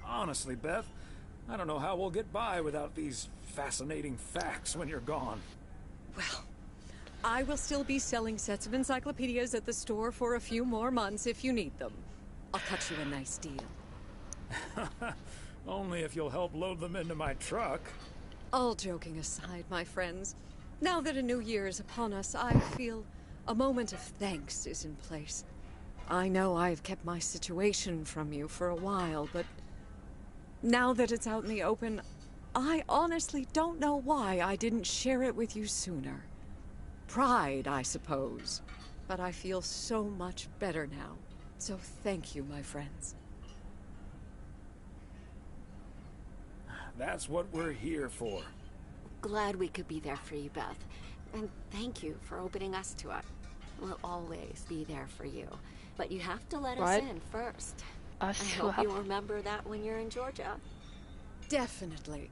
Honestly, Beth, I don't know how we'll get by without these fascinating facts when you're gone. Well, I will still be selling sets of encyclopedias at the store for a few more months if you need them. I'll cut you a nice deal. Only if you'll help load them into my truck. All joking aside, my friends, now that a new year is upon us, I feel a moment of thanks is in place. I know I've kept my situation from you for a while, but now that it's out in the open, I honestly don't know why I didn't share it with you sooner. Pride, I suppose. But I feel so much better now. So thank you, my friends. That's what we're here for. Glad we could be there for you, Beth. And thank you for opening us to it. We'll always be there for you. But you have to let us in first. I hope you remember that when you're in Georgia. Definitely.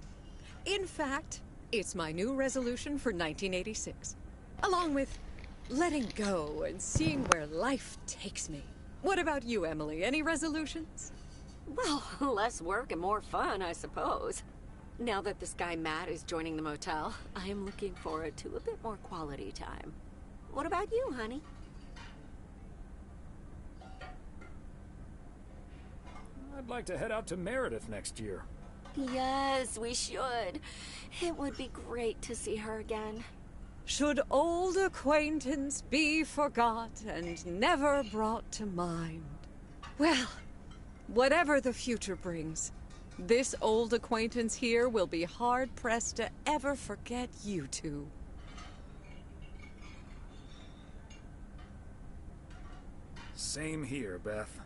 In fact, it's my new resolution for 1986. Along with letting go and seeing where life takes me. What about you, Emily? Any resolutions? Well, less work and more fun, I suppose. Now that this guy Matt is joining the motel, I am looking forward to a bit more quality time. What about you, honey? I'd like to head out to Meredith next year. Yes, we should. It would be great to see her again. Should old acquaintance be forgot and never brought to mind? Well, whatever the future brings, this old acquaintance here will be hard-pressed to ever forget you two. Same here, Beth.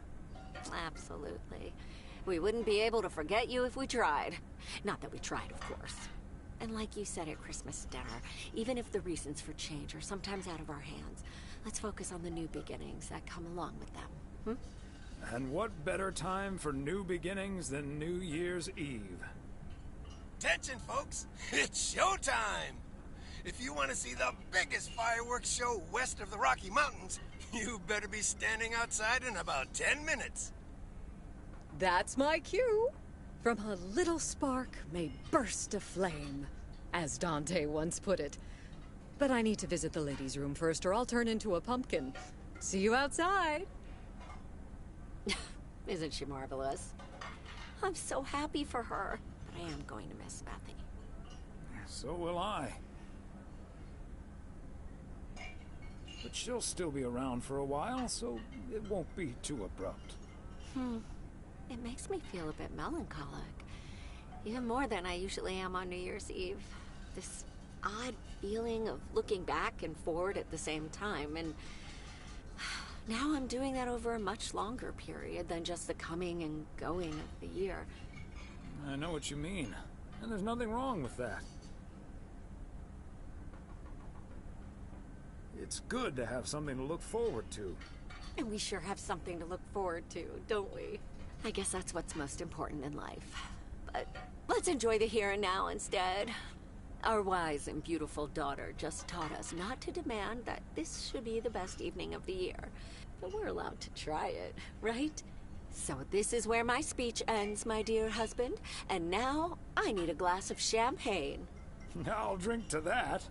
Absolutely. We wouldn't be able to forget you if we tried. Not that we tried, of course. And like you said at Christmas dinner, even if the reasons for change are sometimes out of our hands, let's focus on the new beginnings that come along with them. And what better time for new beginnings than New Year's Eve? Attention, folks! It's showtime! If you want to see the biggest fireworks show west of the Rocky Mountains, you better be standing outside in about 10 minutes. That's my cue. From a little spark may burst a flame, as Dante once put it. But I need to visit the ladies' room first, or I'll turn into a pumpkin. See you outside. Isn't she marvelous? I'm so happy for her, but I am going to miss Bethy. So will I. But she'll still be around for a while, so it won't be too abrupt. It makes me feel a bit melancholic. Even more than I usually am on New Year's Eve. This odd feeling of looking back and forward at the same time, and now I'm doing that over a much longer period than just the coming and going of the year. I know what you mean, and there's nothing wrong with that. It's good to have something to look forward to. And we sure have something to look forward to, don't we? I guess that's what's most important in life. But let's enjoy the here and now instead. Our wise and beautiful daughter just taught us not to demand that this should be the best evening of the year. But we're allowed to try it, right? So this is where my speech ends, my dear husband. And now I need a glass of champagne. I'll drink to that.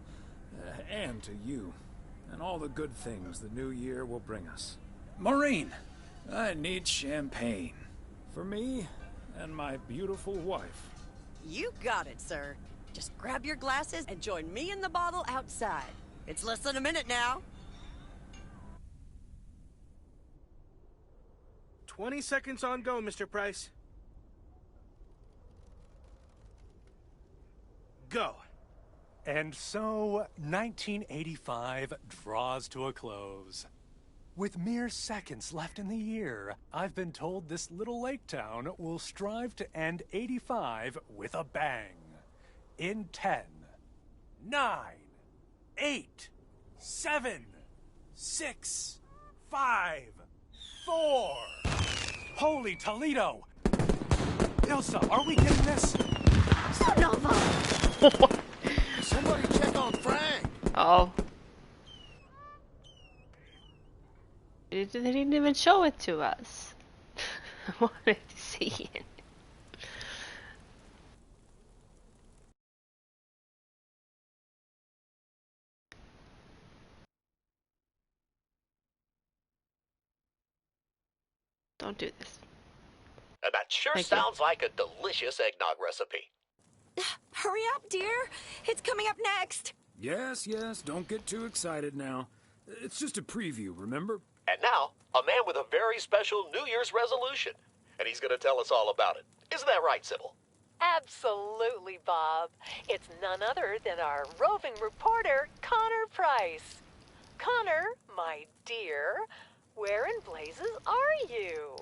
And to you. And all the good things the new year will bring us. Maureen, I need champagne. For me and my beautiful wife. You got it, sir. Just grab your glasses and join me in the bottle outside. It's less than a minute now. 20 seconds on go, Mr. Price. Go. And so, 1985 draws to a close. With mere seconds left in the year, I've been told this little lake town will strive to end 85 with a bang. In 10, 9, 8, 7, 6, 5, 4. Holy Toledo! Ilsa, are we getting this? Son of a... Somebody check on Frank. Oh. They didn't even show it to us. I wanted to see it. Don't do this. That sure sounds like a delicious eggnog recipe. Hurry up, dear. It's coming up next. Yes, don't get too excited now. It's just a preview, remember? And now, a man with a very special New Year's resolution. And he's going to tell us all about it. Isn't that right, Sybil? Absolutely, Bob. It's none other than our roving reporter, Connor Price. Connor, my dear, where in blazes are you?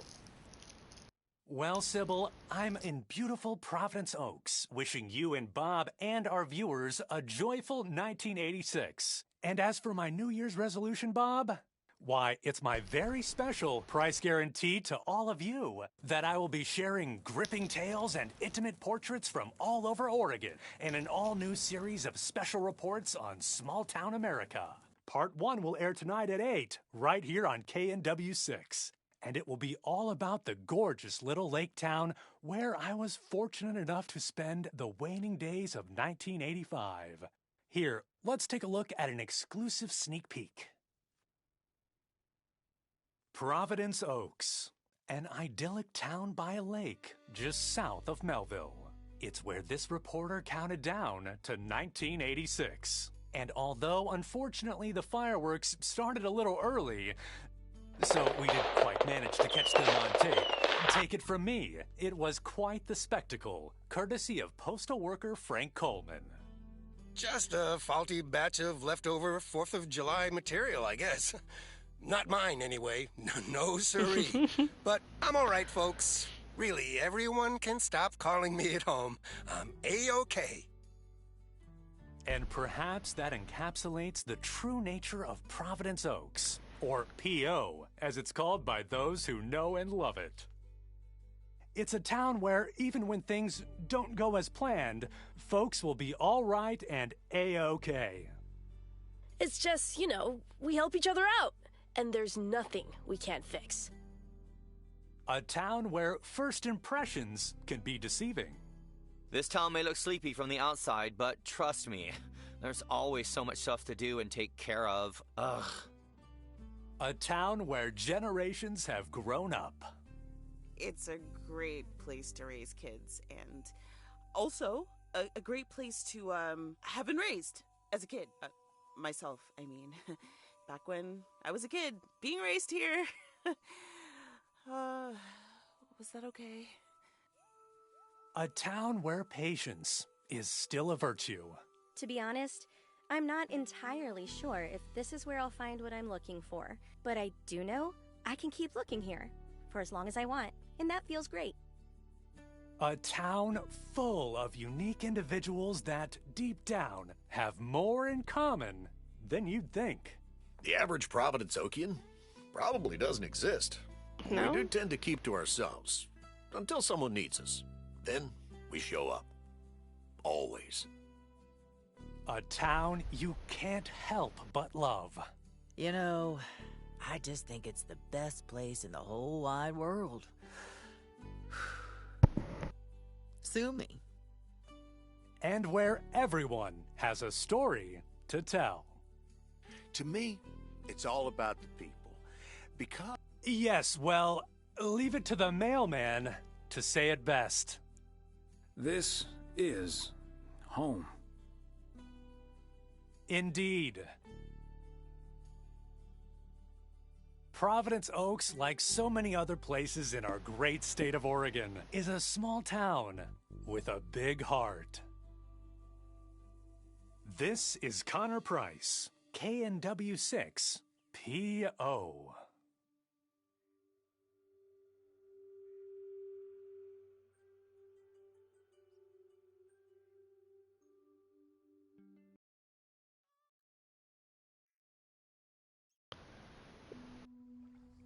Well, Sybil, I'm in beautiful Providence Oaks, wishing you and Bob and our viewers a joyful 1986. And as for my New Year's resolution, Bob, why, it's my very special price guarantee to all of you that I will be sharing gripping tales and intimate portraits from all over Oregon in an all-new series of special reports on small-town America. Part 1 will air tonight at 8, right here on KNW6. And it will be all about the gorgeous little lake town where I was fortunate enough to spend the waning days of 1985. Here, let's take a look at an exclusive sneak peek. Providence Oaks, an idyllic town by a lake just south of Melville. It's where this reporter counted down to 1986. And although, unfortunately, the fireworks started a little early, so we didn't quite manage to catch them on tape. Take it from me, it was quite the spectacle, courtesy of postal worker Frank Coleman. Just a faulty batch of leftover 4th of July material, I guess. Not mine, anyway. No siree. But I'm all right, folks. Really, everyone can stop calling me at home. I'm A-OK. And perhaps that encapsulates the true nature of Providence Oaks, or P.O., as it's called by those who know and love it. It's a town where, even when things don't go as planned, folks will be all right and A-OK. It's just, you know, we help each other out, and there's nothing we can't fix. A town where first impressions can be deceiving. This town may look sleepy from the outside, but trust me, there's always so much stuff to do and take care of. Ugh. A town where generations have grown up. It's a great place to raise kids, and also a great place to have been raised as a kid. Myself, I mean. Back when I was a kid, being raised here. Was that okay? A town where patience is still a virtue. To be honest, I'm not entirely sure if this is where I'll find what I'm looking for, but I do know I can keep looking here for as long as I want, and that feels great. A town full of unique individuals that, deep down, have more in common than you'd think. The average Providence Okian probably doesn't exist. No? We do tend to keep to ourselves until someone needs us. Then we show up. Always. A town you can't help but love. You know, I just think it's the best place in the whole wide world. Sue me. And where everyone has a story to tell. To me, it's all about the people. Because... Yes, well, leave it to the mailman to say it best. This is home. Indeed. Providence Oaks, like so many other places in our great state of Oregon, is a small town with a big heart. This is Connor Price, KNW6, P.O.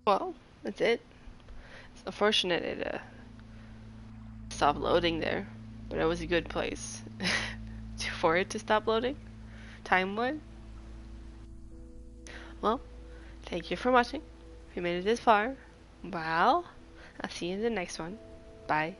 Well, that's it. It's unfortunate it stopped loading there, but it was a good place for it to stop loading. Time-wise. Well, thank you for watching. If you made it this far, well, I'll see you in the next one. Bye.